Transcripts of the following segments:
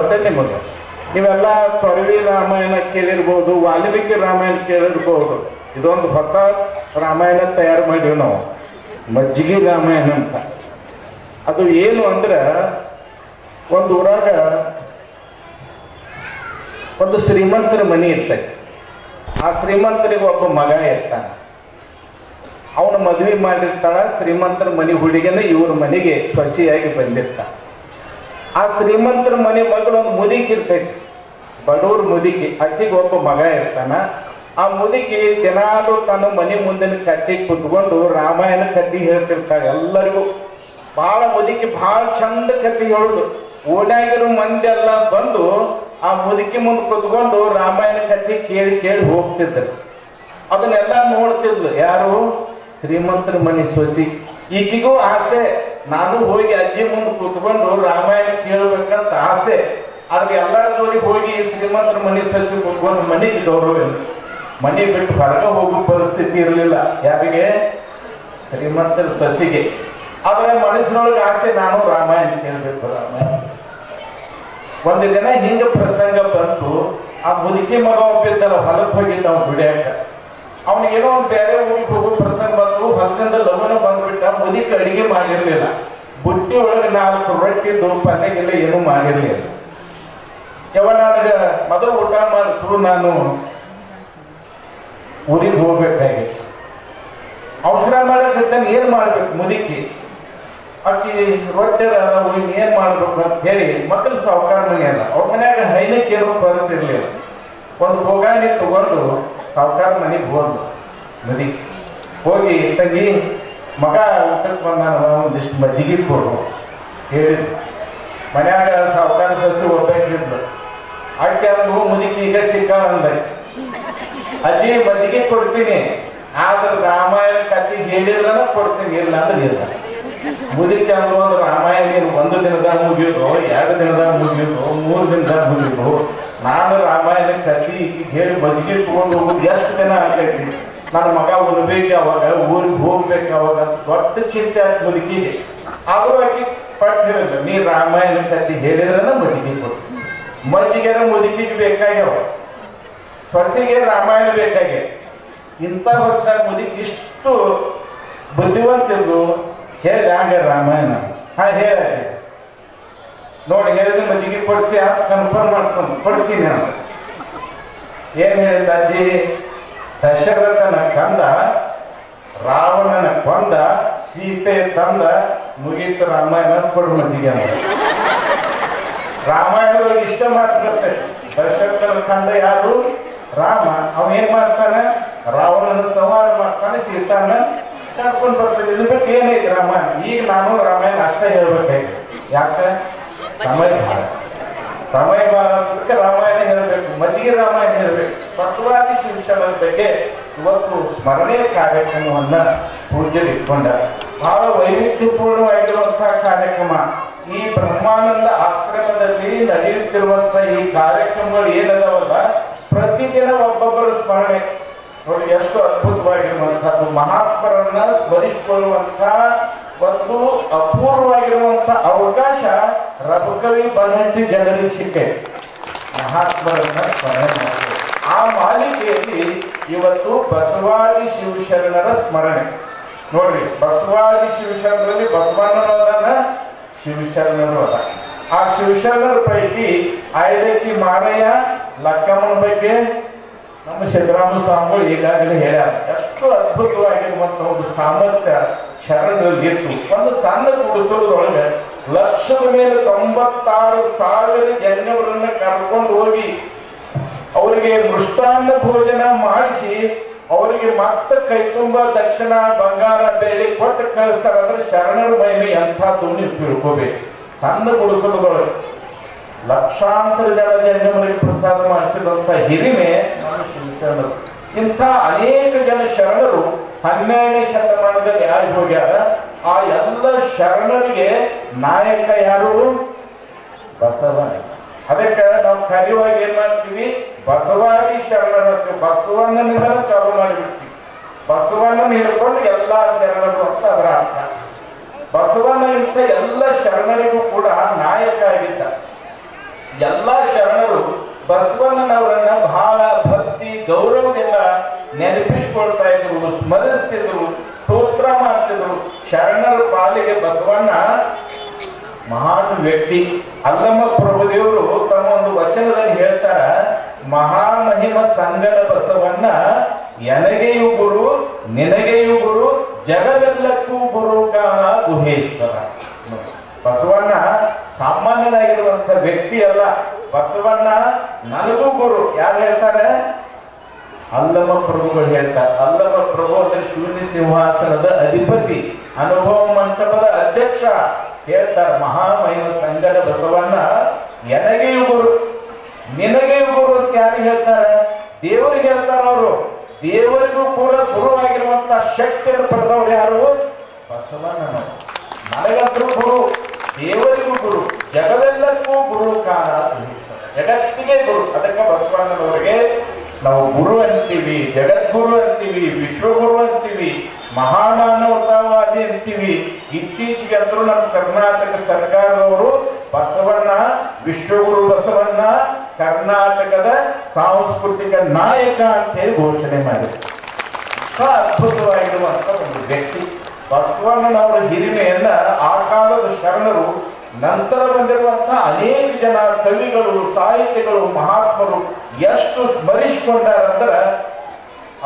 ನಿಮಗೆ ನೀವೆಲ್ಲ ತೊರವಿ ರಾಮಾಯಣ ಕೇಳಿರ್ಬೋದು, ವಾಲ್ಮೀಕಿ ರಾಮಾಯಣ ಕೇಳಿರ್ಬೋದು. ಇದೊಂದು ಹೊಸ ರಾಮಾಯಣ ತಯಾರು ಮಾಡಿವಿ ನಾವು, ಮಜ್ಜಿಗೆ ರಾಮಾಯಣ ಅಂತ. ಅದು ಏನು ಅಂದ್ರೆ, ಒಂದು ಊರಾಗ ಒಂದು ಶ್ರೀಮಂತರ ಮನೆ ಇರ್ತೈತಿ. ಆ ಶ್ರೀಮಂತರಿಗೆ ಒಬ್ಬ ಮಗ ಇರ್ತಾನೆ. ಅವನು ಮದುವೆ ಮಾಡಿರ್ತಾಳ. ಶ್ರೀಮಂತರ ಮನೆ ಹುಡುಗಿನ ಇವ್ರ ಮನೆಗೆ ಸೊಸೆಯಾಗಿ ಬಂದಿರ್ತಾನೆ. ಆ ಶ್ರೀಮಂತರ ಮನೆ ಮಗಳು ಒಂದು ಮುದುಕಿ ಇರ್ತೈತಿ, ಬಡವ್ರ ಮುದುಕಿ. ಅಕ್ಕಿಗೆ ಒಬ್ಬ ಮಗ ಇರ್ತಾನ. ಆ ಮುದುಕಿ ದಿನಾಲು ತನ್ನ ಮನೆ ಮುಂದಿನ ಕಟ್ಟಿಗೆ ಕುತ್ಕೊಂಡು ರಾಮಾಯಣ ಕಥೆ ಹೇಳ್ತಿರ್ತಾಳೆ ಎಲ್ಲರಿಗೂ. ಭಾಳ ಮುದುಕಿ ಭಾಳ ಚಂದ ಕಥೆ ಹೇಳುದು. ಓಡಾಗಿರೋ ಮಂದಿ ಎಲ್ಲ ಬಂದು ಆ ಮುದುಕಿ ಮುಂದೆ ಕುತ್ಕೊಂಡು ರಾಮಾಯಣ ಕಥೆ ಕೇಳಿ ಕೇಳಿ ಹೋಗ್ತಿದ್ರು. ಅದನ್ನೆಲ್ಲ ನೋಡ್ತಿದ್ಲು ಯಾರು? ಶ್ರೀಮಂತರ ಮನೆ ಸೊಸಿ. ಈಗಿಗೂ ಆಸೆ, ನಾನು ಹೋಗಿ ಅಜ್ಜಿ ಮುಂದೆ ಕುತ್ಕೊಂಡು ರಾಮಾಯಣ ಕೇಳಬೇಕಂತ ಆಸೆ. ಆದ್ರೆ ಎಲ್ಲರ ಜೋಡಿ ಹೋಗಿ ಶ್ರೀಮಂತರ ಮನೆ ಸೊಸಿ ಕುತ್ಕೊಂಡು ಮನೆಗೆ ಗೌರವ ಇಲ್ಲ. ಮನೆ ಬಿಟ್ಟು ಹೊರಗೆ ಹೋಗೋ ಪರಿಸ್ಥಿತಿ ಇರಲಿಲ್ಲ ಯಾರಿಗೆ? ಶ್ರೀಮಂತರ ಸೊಸಿಗೆ. ಆದ್ರೆ ಮನಸ್ಸಿನೊಳಗೆ ಆಸೆ, ನಾನು ರಾಮಾಯಣ ಕೇಳಬೇಕು. ರಾಮಾಯಣ ಒಂದು ದಿನ ಹಿಂಗೆ ಪ್ರಸಂಗ ಬಂತು. ಆ ಮುದುಕಿ ಮಗ ಒಪ್ಪಿದ್ದಲ್ಲ, ಹೊಲಕ್ಕೆ ಹೋಗಿದ್ದ ಅವ್ನು ದುಡಿಯಾಕ. ಅವನಿಗೇನೋ ಒಂದು ಬೇರೆ ಊರಿಗೆ ಹೋಗೋ ಪ್ರಸಂಗ ಬಂತು. ಹೊಲದಿಂದ ಲವನ ಬಂದ್ಬಿಟ್ಟ. ಮುದುಕಿ ಅಡಿಗೆ ಮಾಡಿರ್ಲಿಲ್ಲ. ಬುಟ್ಟಿ ಒಳಗೆ 4 ರೊಟ್ಟಿ ಪಲ್ಲೆಗೆಲ್ಲ ಏನೂ ಮಾಡಿರ್ಲಿಲ್ಲ. ಯಾವ ನನಗೆ ಮೊದಲು ಊಟ ಮಾಡಿದ್ರು, ನಾನು ಊರಿಗೆ ಹೋಗ್ಬೇಕಾಗಿ ಅವಸರ ಮಾಡಕ್ಕೆ ಏನ್ ಮಾಡ್ಬೇಕು ಮುದುಕಿ. ಅಕ್ಕಿ ರೊಟ್ಟಿ ಏನ್ ಮಾಡ್ಬೇಕು ಅಂತ ಹೇಳಿ ಮಕ್ಕಳು ಸಾವುಕಾರ ಮನೆ ಅಲ್ಲ, ಅವ್ರ ಮನ್ಯಾಗ ಹೈನಕ್ಕೆ ಏನೋ ಬರುತ್ತಿರ್ಲಿಲ್ಲ. ಒಂದು ಹೋಗಾನಿ ತಗೊಂಡು ಸಾವುಕಾರ ಮನೆಗೆ ಹೋದ್ರು. ಮುದುಕಿ ಹೋಗಿ, ತಂಗಿ ಮಗ ಊಟಕ್ಕೆ ಬಂದಾನ, ಒಂದಿಷ್ಟು ಮಜ್ಜಿಗೆ ಕೊಡು ಹೇಳಿದ್ರು. ಮನ್ಯಾಗ ಸಾವುಕಾರ ಸಸಿ ಒಬ್ಬಾಕಿದ್ರು. ಆಕೆ ಅಂದು ಮುದುಕಿ ಈಗ ಸಿಕ್ಕಾಳ ಅಂದ, ಅಜ್ಜಿ ಮಜ್ಜಿಗೆ ಕೊಡ್ತೀನಿ, ಆದ್ರೆ ರಾಮಾಯಣ ಕಥೆ ಹೇಳಿದ್ರೆ ಕೊಡ್ತೀನಿ, ಇಲ್ಲ ಅಂದ್ರೆ ಇಲ್ಲ. ಮುದುಕಿ ಅಂದ್ರು, ರಾಮಾಯಣ ನೀನು 1 ದಿನದಾಗ ಮುಗಿಯೋದು, 2 ದಿನದಾಗ ಮುಗಿಯೋದು, 3 ದಿನದಾಗ ಮುಗಿಯೋದು. ನಾನು ರಾಮಾಯಣ ಕಥೆ ಹೇಳಿ ಮಜ್ಜಿಗೆ ತಗೊಂಡು ಹೋಗೋದು ಎಷ್ಟು ದಿನ ಆಗ್ತೈತಿ? ನನ್ನ ಮಗ ಉಳ್ಬೇಕು ಅವಾಗ, ಊರಿಗೆ ಹೋಗ್ಬೇಕು ಅವಾಗ, ದೊಡ್ಡ ಚಿಂತೆ ಆಯ್ತು ಮುದುಕಿಗೆ. ಆದ್ರೂ ಆಕೆ ಪಟ್ಟು ಹೇಳಿದ್ರು, ನೀ ರಾಮಾಯಣ ಕಥೆ ಹೇಳಿದ್ರೆ ಮಜ್ಜಿಗೆ ಕೊಡು. ಮಜ್ಜಿಗೆನ ಮುದುಕಿಗೆ ಬೇಕಾಗ್ಯಾವ, ಸೊಸೆಗೆ ರಾಮಾಯಣ ಬೇಕಾಗ್ಯ. ಇಂಥ ಹೊತ್ತಾಗ ಮುದುಕಿ ಇಷ್ಟು ಬುದ್ಧಿವಂತಿದ್ರು. ಹೇಳಿ ಹಂಗ ರಾಮಾಯಣ ಹೇಳ ನೋಡಿ, ಹೇಳಿದ್ರೆ ಮಜ್ಜಿಗೆ ಕೊಡ್ತೀಯ ಕನ್ಫರ್ಮ್ ಮಾಡ್ಕೊಂಡು ಕೊಡ್ತೀನಿ ಅಂತ. ಏನ್ ಹೇಳಿದ ಅಜ್ಜಿ? ದಶರಥನ ಕಂದ, ರಾವಣನ ಕೊಂದ, ಸೀತೆ ತಂದ, ಮುಗೀತು ರಾಮಾಯಣ ಕೊಡು ಮಜ್ಜಿಗೆ ಅಂತ. ರಾಮಾಯಣದೊಳಗೆ ಇಷ್ಟ ಮಾತುಕತೆ. ದಶರಥನ ಕಂದ ಯಾರು? ರಾಮ. ಅವ ಏನ್ ಮಾಡ್ತಾನೆ? ರಾವಣನ ಸಂಹಾರ ಮಾಡ್ತಾನೆ, ಸೀತಾನ ಕರ್ಕೊಂಡು ಬರ್ತಾನೆ. ಇದ್ರ ಬಗ್ಗೆ ಏನೈತಿ ರಾಮಾಯಣ? ಈಗ ನಾನು ರಾಮಾಯಣ ಅಷ್ಟೇ ಹೇಳ್ಬೇಕಾಯ್ತು. ಯಾಕೆ? ಸಮಯ ಭಾಳ ಅದಕ್ಕೆ ರಾಮಾಯಣ ಹೇಳಬೇಕು, ಮಜ್ಜಿಗೆ ರಾಮಾಯಣ ಹೇಳಬೇಕು. ಬಸವಾದಿ ಶಿವಶರಣರ ಬಗ್ಗೆ ಇವತ್ತು ಸ್ಮರಣೆ ಕಾರ್ಯಕ್ರಮವನ್ನ ಪೂಜೆಗೆ ಇಟ್ಕೊಂಡ. ಬಹಳ ವೈವಿಧ್ಯಪೂರ್ಣವಾಗಿರುವಂತಹ ಕಾರ್ಯಕ್ರಮ. ಈ ಬ್ರಹ್ಮಾನಂದ ಆಶ್ರಮದಲ್ಲಿ ನಡೆಯುತ್ತಿರುವಂತಹ ಈ ಕಾರ್ಯಕ್ರಮಗಳು ಏನದಾವಲ್ಲ, ಪ್ರತಿದಿನ ಒಬ್ಬೊಬ್ಬರ ಸ್ಮರಣೆ ನೋಡಿ ಎಷ್ಟು ಅದ್ಭುತವಾಗಿರುವಂತಹದ್ದು. ಮಹಾತ್ಮರನ್ನ ಸ್ಮರಿಸಿಕೊಳ್ಳುವಂತಹ ಒಂದು ಅಪೂರ್ವವಾಗಿರುವಂತಹ ಅವಕಾಶ ರಬಕವಿ ಬನ್ನಟ್ಟಿ ಜನರಿಗೆ ಸಿಕ್ಕೆ. ಮಹಾತ್ಮರನ್ನ ಸ್ಮರಣೆ ಮಾಡ್ತಾರೆ. ಆ ಮಾಲಿಕೆಯಲ್ಲಿ ಇವತ್ತು ಬಸವಾದಿ ಶಿವಶರಣರ ಸ್ಮರಣೆ ನೋಡ್ರಿ. ಬಸವಾದಿ ಶಿವಶರಣರಲ್ಲಿ ಬಸವಣ್ಣನೂ ಅದಾನ, ಶಿವಶರಣರು ಅದ. ಆ ಶಿವಶರಣರ ಪೈಕಿ ಐದೈತಿ ಮಾರಯ್ಯ, ಲಕ್ಕಮ್ಮನ ಬಗ್ಗೆ ನಮ್ಮ ಸಿದ್ದರಾಮ ಸ್ವಾಮಿಗಳು ಈಗಾಗಲೇ ಹೇಳ್ಯಾರ. ಎಷ್ಟು ಅದ್ಭುತವಾಗಿರುವಂತಹ ಒಂದು ಸಾಮರ್ಥ್ಯ ಶರಣರಿಗಿತ್ತು. ಒಂದು ಸಣ್ಣ ಕುಟುಂಬದೊಳಗೆ ಲಕ್ಷದ ಮೇಲೆ 96,000 ಜನರನ್ನ ಕರ್ಕೊಂಡು ಹೋಗಿ ಅವರಿಗೆ ಮೃಷ್ಟಾನ್ನ ಭೋಜನ ಮಾಡಿಸಿ ಅವರಿಗೆ ಮತ್ತೆ ಕೈ ತುಂಬ ದಕ್ಷಿಣ ಬಂಗಾರ ಬೆಳ್ಳಿ ಕೊಟ್ಟು ಕಳಿಸ್ತಾರೆ. ಅಂದ್ರೆ ಶರಣರ ಮಹಿಮೆ ಎಂಥದ್ದು ನೀವು ತಿಳ್ಕೋಬೇಕು. ಸಣ್ಣ ಕುಟುಂಬದೊಳಗೆ ಲಕ್ಷಾಂತರ ಜನರಿಗೆ ಪ್ರಸಾದ ಮಾಡಿಸಿದಂಥ ಹಿರಿಮೆ ನಮ್ಮ ಶಿವಶರಣರು. ಇಂಥ ಅನೇಕ ಜನ ಶರಣರು 12ನೇ ಶತಮಾನದಲ್ಲಿ ಯಾರು ಹೋಗ್ಯಾರ. ಆ ಎಲ್ಲ ಶರಣರಿಗೆ ನಾಯಕ ಯಾರು? ಬಸವ. ಅದಕ್ಕೆ ನಾವು ಕರೆಯುವಾಗ ಏನ್ ಮಾಡ್ತೀವಿ? ಬಸವಾದಿ ಶರಣರ. ಬಸವಣ್ಣನಿಂದ ಚಾಲು ಮಾಡಿಬಿಡ್ತೀವಿ. ಬಸವಣ್ಣನ ಹಿಡ್ಕೊಂಡು ಎಲ್ಲಾ ಶರಣರು ಅಂತ ಅದರ ಅರ್ಥ. ಬಸವಣ್ಣ ಇಂಥ ಎಲ್ಲ ಶರಣರಿಗೂ ಕೂಡ ನಾಯಕ ಆಗಿದ್ದ. ಎಲ್ಲ ಶರಣರು ಬಸವಣ್ಣನವರನ್ನ ಬಹಳ ಭಕ್ತಿ ಗೌರವದಿಂದ ನೆನಪಿಸಿಕೊಳ್ತಾ ಇದ್ರು, ಸ್ಮರಿಸ್ತಿದ್ರು, ಸ್ತೋತ್ರ ಮಾಡ್ತಿದ್ರು. ಶರಣರ ಪಾಲಿಗೆ ಬಸವಣ್ಣ ಮಹಾನ್ ವ್ಯಕ್ತಿ. ಅಲ್ಲಮ್ಮ ಪ್ರಭುದೇವರು ತಮ್ಮ ಒಂದು ವಚನದಲ್ಲಿ ಹೇಳ್ತಾರ, ಮಹಾಮಹಿಮ ಸಂಗಡ ಬಸವಣ್ಣ ಎನಗೆಯೂ ಗುರು ನಿನಗೆಯೂ ಗುರು ಜಗವೆಲ್ಲಕ್ಕೂ ಗುರು ಕಾಣ ಗುಹೇಶ್ವರ. ಬಸವಣ್ಣ ಸಾಮಾನ್ಯನಾಗಿರುವಂತ ವ್ಯಕ್ತಿ ಅಲ್ಲ. ಬಸವಣ್ಣ ನನಗೂ ಗುರು. ಯಾರು ಹೇಳ್ತಾರೆ? ಅಲ್ಲಮ ಪ್ರಭುಗಳು ಹೇಳ್ತಾರೆ. ಅಲ್ಲಮ ಪ್ರಭು ಅಂದ್ರೆ ಶೂನ್ಯ ಸಿಂಹಾಸನದ ಅಧಿಪತಿ, ಅನುಭವ ಮಂಟಪದ ಅಧ್ಯಕ್ಷ. ಹೇಳ್ತಾರೆ, ಮಹಾಮಹಿಮ ಸಂಗಡ ಬಸವಣ್ಣ ಎನಗೆಯೂ ಗುರು ನಿನಗೆಯೂ ಗುರು ಅಂತ ಯಾರಿಗೆ ಹೇಳ್ತಾರೆ? ದೇವರಿಗೆ ಹೇಳ್ತಾರ. ಅವರು ದೇವರಿಗೂ ಕೂಡ ಗುರುವಾಗಿರುವಂತ ಶಕ್ತಿಯನ್ನು ಪಡೆದವರು ಯಾರು? ಬಸವಣ್ಣನವರು. ನನಗಂತರೂ ಗುರು, ದೇವರಿಗೂ ಗುರು, ಜಗವೆಲ್ಲಕ್ಕೂ ಗುರು ಕಾಣ, ಜಗತ್ತಿಗೆ ಗುರು. ಅದಕ್ಕೆ ಬಸವಣ್ಣನವರಿಗೆ ನಾವು ಗುರು ಅಂತೀವಿ, ಜಗದ್ಗುರು ಅಂತೀವಿ, ವಿಶ್ವಗುರು ಅಂತೀವಿ, ಮಹಾಮಾನವತಾವಾದಿ ಅಂತೀವಿ. ಇತ್ತೀಚೆಗೆ ಅಂದ್ರೂ ನಮ್ಮ ಕರ್ನಾಟಕ ಸರ್ಕಾರದವರು ಬಸವಣ್ಣ ವಿಶ್ವಗುರು ಬಸವಣ್ಣ ಕರ್ನಾಟಕದ ಸಾಂಸ್ಕೃತಿಕ ನಾಯಕ ಅಂತ ಹೇಳಿ ಘೋಷಣೆ ಮಾಡಿದ್ರು. ಅದ್ಭುತವಾಗಿರುವಂತ ಒಂದು ವ್ಯಕ್ತಿ ಬಸವಣ್ಣನವರ ಹಿರಿಮೆಯನ್ನ ಆ ಕಾಲದ ಶರಣರು, ನಂತರ ಬಂದಿರುವಂತಹ ಅನೇಕ ಜನ ಕವಿಗಳು, ಸಾಹಿತಿಗಳು, ಮಹಾತ್ಮರು ಎಷ್ಟು ಸ್ಮರಿಸಿಕೊಂಡಾರಂದ್ರ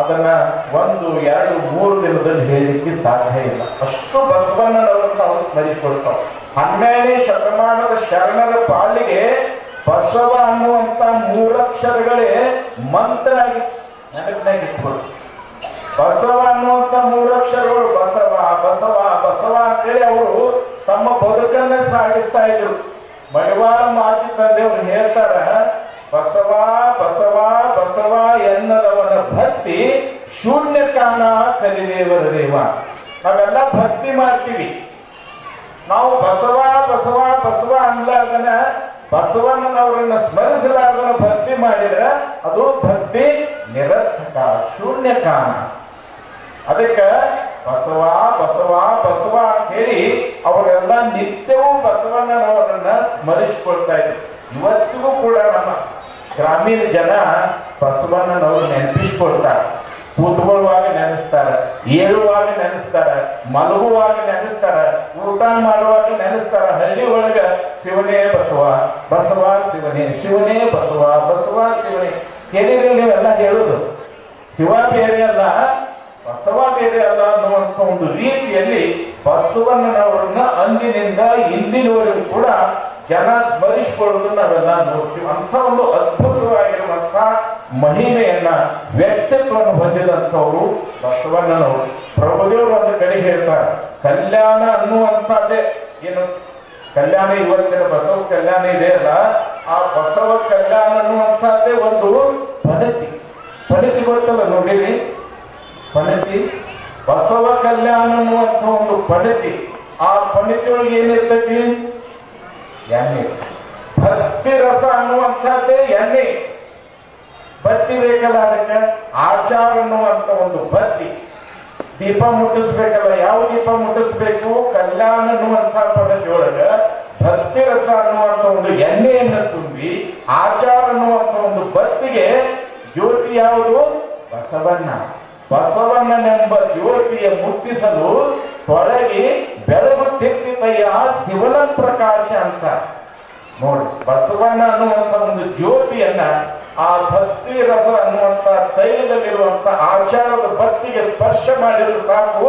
ಅದನ್ನ 1, 2, 3 ದಿನದಲ್ಲಿ ಹೇಳಲಿಕ್ಕೆ ಸಾಧ್ಯ ಇಲ್ಲ. ಅಷ್ಟು ಬಸವಣ್ಣನವರನ್ನ ಅವರು ಸ್ಮರಿಸಿಕೊಳ್ತಾವ. 12ನೇ ಶತಮಾನದ ಶರಣರ ಪಾಲಿಗೆ ಬಸವ ಅನ್ನುವಂತ 3 ಅಕ್ಷರಗಳೇ ಮಂತ್ರ ನೆನಪಿನಾಗಿತ್ತು. ಬಸವ ಅನ್ನುವಂತ 3 ಅಕ್ಷರಗಳು ಬಸವ ಬಸವ ಬಸವ ಅಂತೇಳಿ ಅವರು ತಮ್ಮ ಬದುಕನ್ನ ಸಾಗಿಸ್ತಾ ಇದ್ರು. ಮಡಿವಾಳ ಮಾಚಿ ತಂದೆಯವರು ಹೇಳ್ತಾರ, ಬಸವ ಬಸವ ಬಸವ ಎನ್ನದವನ ಭಕ್ತಿ ಶೂನ್ಯ ಕಾಣ ಕಲಿದೇವರ ದೇವ. ನಾವೆಲ್ಲ ಭಕ್ತಿ ಮಾಡ್ತೀವಿ, ನಾವು ಬಸವ ಬಸವ ಬಸವ ಅನ್ಲಾರ್ದನ ಬಸವಣ್ಣನವರನ್ನ ಸ್ಮರಿಸಲಾರ್ದನ ಭಕ್ತಿ ಮಾಡಿದ್ರೆ ಅದು ಭಕ್ತಿ ನಿರರ್ಥಕ, ಶೂನ್ಯ ಕಾಣ. ಅದಕ್ಕೆ ಬಸವ ಬಸವ ಬಸವ ಅಂತ ಹೇಳಿ ಅವರೆಲ್ಲ ನಿತ್ಯವೂ ಬಸವಣ್ಣನವರನ್ನ ಸ್ಮರಿಸಿಕೊಳ್ತಾ ಇದ್ರು. ಇವತ್ತಿಗೂ ಕೂಡ ನಮ್ಮ ಗ್ರಾಮೀಣ ಜನ ಬಸವಣ್ಣನವರು ನೆನಪಿಸ್ಕೊಳ್ತಾರೆ. ಕೂತ್ಕೊಳ್ಳುವಾಗ ನೆನೆಸ್ತಾರ, ಏಳುವಾಗ ನೆನೆಸ್ತಾರ, ಮಲಗುವಾಗ ನೆನೆಸ್ತಾರ, ಊಟ ಮಾಡುವಾಗ ನೆನೆಸ್ತಾರ. ಹಳ್ಳಿ ಒಳಗ ಶಿವನೇ ಬಸವ ಬಸವ ಶಿವನೇ, ಶಿವನೇ ಬಸವ ಬಸವ ಶಿವನೇ. ಕೇಳಿದ್ರೆ ನೀವೆಲ್ಲ ಹೇಳುದು ಶಿವ ಬೇರೆ ಅಲ್ಲ ಬಸವ ಬೇರೆ ಅಲ್ಲ ಅನ್ನುವಂಥ ಒಂದು ರೀತಿಯಲ್ಲಿ ಬಸವಣ್ಣನವರನ್ನ ಅಂದಿನಿಂದ ಇಂದಿನವರೆಗೂ ಕೂಡ ಜನ ಸ್ಮರಿಸಿಕೊಳ್ಳುವುದನ್ನು ನಾವೆಲ್ಲ ನೋಡ್ತೀವಿ. ಅಂತ ಒಂದು ಅದ್ಭುತವಾಗಿರುವಂತಹ ಮಹಿಮೆಯನ್ನ, ವ್ಯಕ್ತಿತ್ವವನ್ನು ಹೊಂದಿದಂಥವರು ಬಸವಣ್ಣನವರು. ಪ್ರಭುದೇವರು ಒಂದು ಕಡೆ ಹೇಳ್ತಾರೆ, ಕಲ್ಯಾಣ ಅನ್ನುವಂಥದ್ದೇ ಏನು ಕಲ್ಯಾಣ, ಇವತ್ತಿನ ಬಸವ ಕಲ್ಯಾಣ ಇದೆ ಅಲ್ಲ, ಆ ಬಸವ ಕಲ್ಯಾಣ ಅನ್ನುವಂಥದ್ದೇ ಒಂದು ಪದ್ಧತಿ. ಪದ್ಧತಿ ಗೊತ್ತಲ್ಲ ನೋಡಿರಿ, ಪದ್ಧತಿ ಬಸವ ಕಲ್ಯಾಣ ಅನ್ನುವಂಥ ಒಂದು ಪದ್ಧತಿ. ಆ ಪದ್ಧತಿಯೊಳಗೆ ಏನಿರ್ತೈತಿ? ಎಣ್ಣೆ. ಭಕ್ತಿ ರಸ ಅನ್ನುವಂಥದ್ದೇ ಎಣ್ಣೆ. ಬತ್ತಿ ಬೇಕಲ್ಲ, ಅದಕ್ಕೆ ಆಚಾರ ಅನ್ನುವಂಥ ಒಂದು ಬತ್ತಿ. ದೀಪ ಮುಟ್ಟಿಸ್ಬೇಕಲ್ಲ, ಯಾವ ದೀಪ ಮುಟ್ಟಿಸ್ಬೇಕು? ಕಲ್ಯಾಣ ಅನ್ನುವಂಥ ಪದ್ಧತಿಯೊಳಗ ಭಕ್ತಿ ರಸ ಅನ್ನುವಂಥ ಒಂದು ಎಣ್ಣೆಯನ್ನು ತುಂಬಿ ಆಚಾರ ಅನ್ನುವಂಥ ಒಂದು ಬತ್ತಿಗೆ ಜ್ಯೋತಿ ಯಾವುದು? ಬಸವಣ್ಣ. ಬಸವಣ್ಣನೆಂಬ ಜ್ಯೋತಿಯ ಮುಟ್ಟಿಸಲು ತೊಡಗಿ ಬೆಳಗುತ್ತಿತ್ತಯ್ಯ ಶಿವನ ಪ್ರಕಾಶ ಅಂತ ನೋಡಿ. ಬಸವಣ್ಣ ಅನ್ನುವಂಥ ಒಂದು ಜ್ಯೋತಿಯನ್ನ ಆ ಭಕ್ತಿ ರಸ ಅನ್ನುವಂಥ ತೈಲದಲ್ಲಿರುವಂಥ ಆಚಾರದ ಭಕ್ತಿಗೆ ಸ್ಪರ್ಶ ಮಾಡಿದ್ರೆ ಸಾಕು,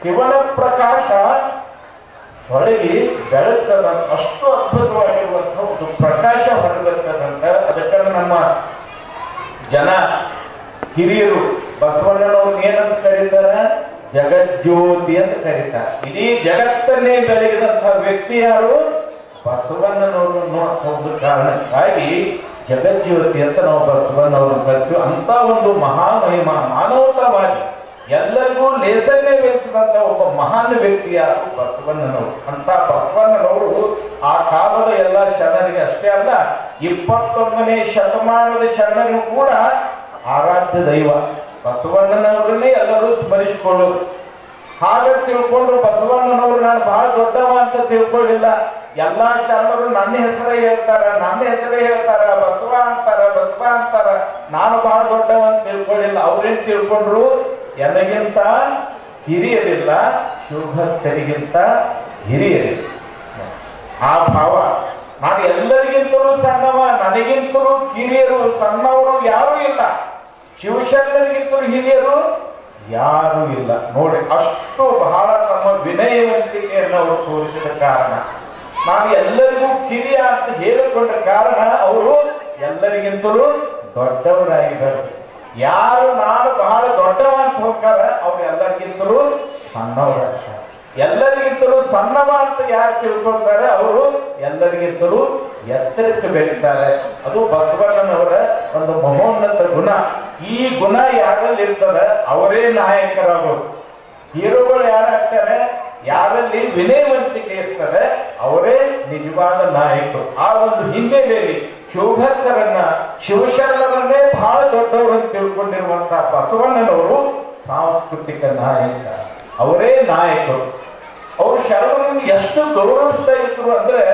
ಶಿವನ ಪ್ರಕಾಶ ಹೊರಗಿ ಬೆಳಗ್ತದ. ಅಷ್ಟು ಅದ್ಭುತವಾಗಿರುವಂಥ ಒಂದು ಪ್ರಕಾಶ ಹೊರಗಿರ್ತದಂತ. ಅದಕ್ಕೆ ನಮ್ಮ ಜನ ಹಿರಿಯರು ಬಸವಣ್ಣನವ್ರು ಏನಂತ ಕರೀತಾರೆ? ಜಗಜ್ಯೋತಿ ಅಂತ ಕರೀತಾರೆ. ಇಡೀ ಜಗತ್ತನ್ನೇ ಬೆಳಗಿದಂಥ ವ್ಯಕ್ತಿ ಯಾರು? ಬಸವಣ್ಣನವರು ಅನ್ನುವಂಥ ಒಂದು ಕಾರಣಕ್ಕಾಗಿ ಜಗಜ್ಯೋತಿ ಅಂತ ನಾವು ಬಸವಣ್ಣವ್ರನ್ನ ಕರಿತೀವಿ. ಅಂತ ಒಂದು ಮಹಾಮಹಿಮ ಮಾನವತಾವಾದಿ, ಎಲ್ಲರಿಗೂ ಲೇಸನ್ನೇ ಬೇಯಿಸಿದಂತ ಒಬ್ಬ ಮಹಾನ್ ವ್ಯಕ್ತಿ ಯಾರು? ಬಸವಣ್ಣನವರು. ಅಂತ ಬಸವಣ್ಣನವರು ಆ ಕಾಲದ ಎಲ್ಲ ಶರಣರಿಗೆ ಅಷ್ಟೇ ಅಲ್ಲ, 21ನೇ ಶತಮಾನದ ಶರಣರಿಗೂ ಕೂಡ ಆರಾಧ್ಯ ದೈವ ಬಸವಣ್ಣನವರನ್ನೇ ಎಲ್ಲರೂ ಸ್ಮರಿಸಿಕೊಳ್ಳೋದು. ಹಾಗೆ ತಿಳ್ಕೊಂಡ್ರು ಬಸವಣ್ಣನವರು ನಾನು ಬಹಳ ದೊಡ್ಡವ ಅಂತ ತಿಳ್ಕೊಳ್ಳಿಲ್ಲ. ಎಲ್ಲಾ ಶರಣರು ನನ್ನ ಹೆಸರೇ ಹೇಳ್ತಾರ, ನನ್ನ ಹೆಸರೇ ಹೇಳ್ತಾರ, ಬಸವ ಅಂತಾರ, ಬಸವ ಅಂತಾರ. ನಾನು ಬಹಳ ದೊಡ್ಡವ ಅಂತ ತಿಳ್ಕೊಳ್ಳಿಲ್ಲ. ಅವ್ರೇನ್ ತಿಳ್ಕೊಂಡ್ರು, ಎನಗಿಂತ ಹಿರಿಯರಿಲ್ಲ, ಶಿವಭಕ್ತರಿಗಿಂತ ಹಿರಿಯರಿಲ್ಲ. ಆ ಭಾವ, ನಾನು ಎಲ್ಲರಿಗಿಂತಲೂ ಸಣ್ಣವ, ನನಗಿಂತಲೂ ಹಿರಿಯರು ಸಣ್ಣವರು ಯಾರೂ ಇಲ್ಲ, ಶಿವಶರಣರಿಗಿಂತಲೂ ಹಿರಿಯರು ಯಾರೂ ಇಲ್ಲ. ನೋಡಿ, ಅಷ್ಟು ಬಹಳ ನಮ್ಮ ವಿನಯವಂತಿಕೆಯನ್ನು ಅವರು ತೋರಿಸಿದ ಕಾರಣ, ನಾನು ಎಲ್ಲರಿಗೂ ಕಿರಿಯ ಅಂತ ಹೇಳಿಕೊಂಡ ಕಾರಣ ಅವರು ಎಲ್ಲರಿಗಿಂತಲೂ ದೊಡ್ಡವರಾಗಿದ್ದಾರೆ. ಯಾರು ನಾನು ಬಹಳ ದೊಡ್ಡವ ಅಂತ ಹೋಗ್ತಾರ ಅವ್ರು ಎಲ್ಲರಿಗಿಂತಲೂ ಸಣ್ಣವರಾಗ್ತಾರೆ. ಎಲ್ಲರಿಗಿಂತಲೂ ಸಣ್ಣವ ಅಂತ ಯಾರು ತಿಳ್ಕೊಳ್ತಾರೆ ಅವರು ಎಲ್ಲರಿಗಿಂತಲೂ ಎತ್ತರಕ್ಕೆ ಬೆಳೀತಾರೆ. ಅದು ಬಸವಣ್ಣನವರ ಒಂದು ಮಹೋನ್ನತ ಗುಣ. ಈ ಗುಣ ಯಾರಲ್ಲಿ ಇರ್ತದೆ ಅವರೇ ನಾಯಕರಾಗೋದು. ಹೀರೋಗಳು ಯಾರಾಗ್ತಾರೆ, ಯಾರಲ್ಲಿ ವಿನಯವಂತಿಕೆ ಇರ್ತದೆ ಅವರೇ ನಿಜವಾದ ನಾಯಕರು. ಆ ಒಂದು ಹಿನ್ನೆಲೆಯಲ್ಲಿ ಶಿವಭಕ್ತರನ್ನ, ಶಿವಶರಣರನ್ನೇ ಬಹಳ ದೊಡ್ಡವರು ಅಂತ ತಿಳ್ಕೊಂಡಿರುವಂತಹ ಬಸವಣ್ಣನವರು ಸಾಂಸ್ಕೃತಿಕ ನಾಯಕ, ಅವರೇ ನಾಯಕರು. ಅವರು ಶರಣರನ್ನು ಎಷ್ಟು ಗೌರವಿಸ್ತಾ ಇದ್ರು ಅಂದ್ರೆ,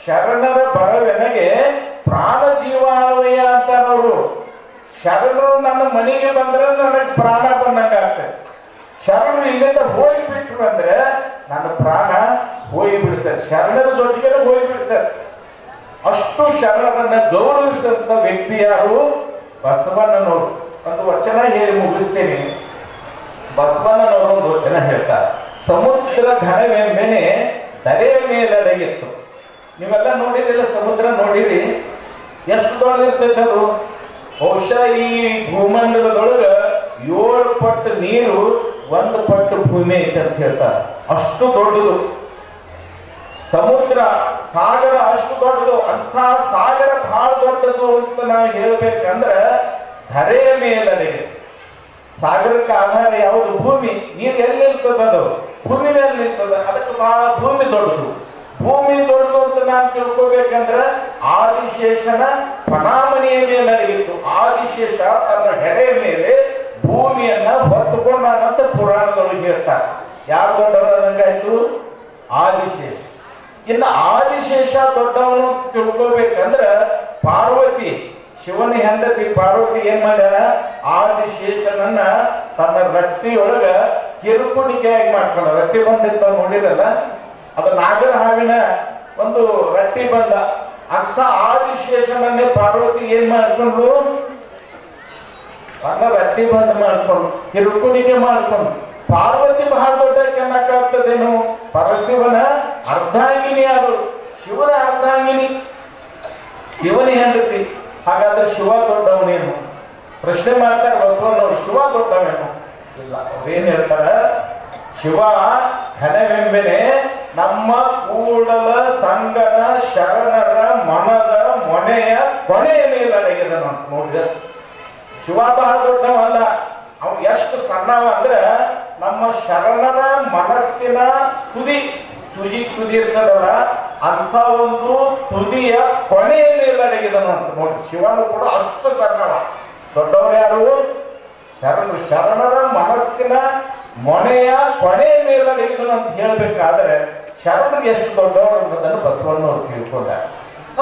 ಶರಣರ ಬರವೆನಗೆ ಪ್ರಾಣ ಜೀವಾವಯ ಅಂತಾರವರು. ಶರಣರು ನನ್ನ ಮನೆಗೆ ಬಂದ್ರೆ ನನಗೆ ಪ್ರಾಣ ಬಂದಂಗಾಗ್ತದೆ. ಶರಣರು ಇಲ್ಲಿಂದ ಹೋಗಿಬಿಟ್ರು ಅಂದ್ರೆ ನನ್ನ ಪ್ರಾಣ ಹೋಗಿಬಿಡ್ತಾರೆ, ಶರಣರ ಜೊತೆಗೆ ಹೋಗಿಬಿಡ್ತಾರೆ. ಅಷ್ಟು ಶರಣರನ್ನ ಗೌರವಿಸಿದಂತ ವ್ಯಕ್ತಿ ಯಾರು, ಬಸವಣ್ಣನವರು. ಒಂದು ವಚನ ಹೇಳಿ ಮುಗಿಸ್ತೇನೆ. ಬಸವಣ್ಣನವರು ಒಂದು ವಚನ ಹೇಳ್ತಾರೆ, ಸಮುದ್ರ ಘನವೆಂಬೆನೆ ಧರೆಯ ಮೇಲಡಗಿತ್ತು. ನೀವೆಲ್ಲ ನೋಡಿದಿಲ್ಲ, ಸಮುದ್ರ ನೋಡಿರಿ, ಎಷ್ಟು ದೊಡ್ಡದಿರ್ತೈತೆ ಅದು. ಬಹುಶಃ ಈ ಭೂಮಂಡಲದೊಳಗ 7 ಪಟ್ಟು ನೀರು 1 ಪಟ್ಟು ಭೂಮಿ ಐತೆ ಅಂತ ಹೇಳ್ತಾರೆ. ಅಷ್ಟು ದೊಡ್ಡದು ಸಮುದ್ರ, ಸಾಗರ ಅಷ್ಟು ದೊಡ್ಡದು. ಅಂಥ ಸಾಗರ ಬಹಳ ದೊಡ್ಡದು ಅಂತ ನಾವು ಹೇಳ್ಬೇಕಂದ್ರೆ ಧರೆಯ ಮೇಲಡಗಿದೆ. ಸಾಗರಕ್ಕೆ ಆಧಾರ ಯಾವುದು, ಭೂಮಿ. ನೀರು ಎಲ್ಲಿ ನಿಲ್ತದ, ಅದು ಭೂಮಿ ಮೇಲೆ ನಿಲ್ತದ. ಅದಕ್ಕೆ ಬಹಳ ಭೂಮಿ ದೊಡ್ಡದು. ಭೂಮಿ ದೊಡ್ಡದು ಅಂತ ನಾನು ತಿಳ್ಕೋಬೇಕಂದ್ರೆ ಆದಿಶೇಷನ ಫಣಾಮಣಿಯ ಮೇಲೆ ಅಡಗಿತ್ತು. ಆದಿಶೇಷ ತನ್ನ ಹೆಡೆಯ ಮೇಲೆ ಭೂಮಿಯನ್ನ ಹೊತ್ತುಕೊಂಡಂತ ಪುರಾಣದೊಳಗೆ ಹೇಳ್ತಾರೆ. ಯಾರು ದೊಡ್ಡವರಂಗಾಯ್ತು, ಆದಿಶೇಷ. ಇನ್ನು ಆದಿಶೇಷ ದೊಡ್ಡವನು ತಿಳ್ಕೋಬೇಕಂದ್ರೆ ಪಾರ್ವತಿ, ಶಿವನ ಹೆಂಡತಿ ಪಾರ್ವತಿ ಏನ್ ಮಾಡ್ಯಾರ, ಆದಿಶೇಷನನ್ನ ತನ್ನ ರಟ್ಟಿಯೊಳಗ ಕಿರುಕುಣಿಕೆಯಾಗಿ ಮಾಡ್ಕೊಂಡ. ರಟ್ಟಿ ಬಂದಿತ್ತ ನೋಡಿರಲ್ಲ, ಅದು ನಾಗರ ಹಾವಿನ ಒಂದು ರಟ್ಟಿ ಬಂದ. ಅಂತ ಆದಿಶೇಷನನ್ನೇ ಪಾರ್ವತಿ ಏನ್ ಮಾಡ್ಕೊಂಡ್ರು, ತನ್ನ ರಟ್ಟಿ ಬಂದ್ ಮಾಡ್ಕೊಂಡು ಕಿರುಕುಣಿಕೆ ಮಾಡ್ಕೊಂಡು. ಪಾರ್ವತಿ ಬಹಳ ದೊಡ್ಡ ಕೆನ್ನಕ್ಕಾಗ್ತದೇನು, ಪರಶಿವನ ಅರ್ಧಾಂಗಿನಿ ಆದಳು, ಶಿವನ ಅರ್ಧಾಂಗಿನಿ, ಶಿವನ ಹೆಂಡತಿ. ಹಾಗಾದ್ರೆ ಶಿವ ದೊಡ್ಡವನೇನು ಪ್ರಶ್ನೆ ಮಾಡ್ತಾರೆ ಬಸವಣ್ಣವರು. ಶಿವ ದೊಡ್ಡವನೇನು ಇಲ್ಲ. ಅವ್ರೇನ್ ಹೇಳ್ತಾರ, ಶಿವ ಘನವೆಂಬೆನೆ ನಮ್ಮ ಕೂಡಲ ಸಂಗನ ಶರಣರ ಮನದ ಮೊನೆಯ ಕೊನೆಯ ಮೇಲೆ ಅಡಗಿದನು ಅಂತ ನೋಡಿದ್ರೆ. ಶಿವ ಬಹಳ ದೊಡ್ಡವಲ್ಲ, ಅವ್ನು ಎಷ್ಟು ಸಣ್ಣವ ಅಂದ್ರೆ ನಮ್ಮ ಶರಣರ ಮನಸ್ಸಿನ ತುದಿ ಇರ್ತದಲ್ಲ, ಅಂತ ಒಂದು ತುದಿಯ ಕೊನೆಯ ಮೇಲೆ ಅಡಗಿದನು ಅಂತ ನೋಡಿ. ಶಿವನು ಕೂಡ ಅಷ್ಟು ಸಣ್ಣವ. ದೊಡ್ಡವರು ಯಾರು, ಶರಣರು. ಶರಣರ ಮನಸ್ಸಿನ ಮೊನೆಯ ಕೊನೆಯ ಮೇಲೆ ಅಡಗಿದನು ಅಂತ ಹೇಳ್ಬೇಕಾದ್ರೆ ಶರಣರು ಎಷ್ಟು ದೊಡ್ಡವರು ಅನ್ನೋದನ್ನು ಬಸವಣ್ಣವರು ತಿಳ್ಕೊಂಡಾರೆ.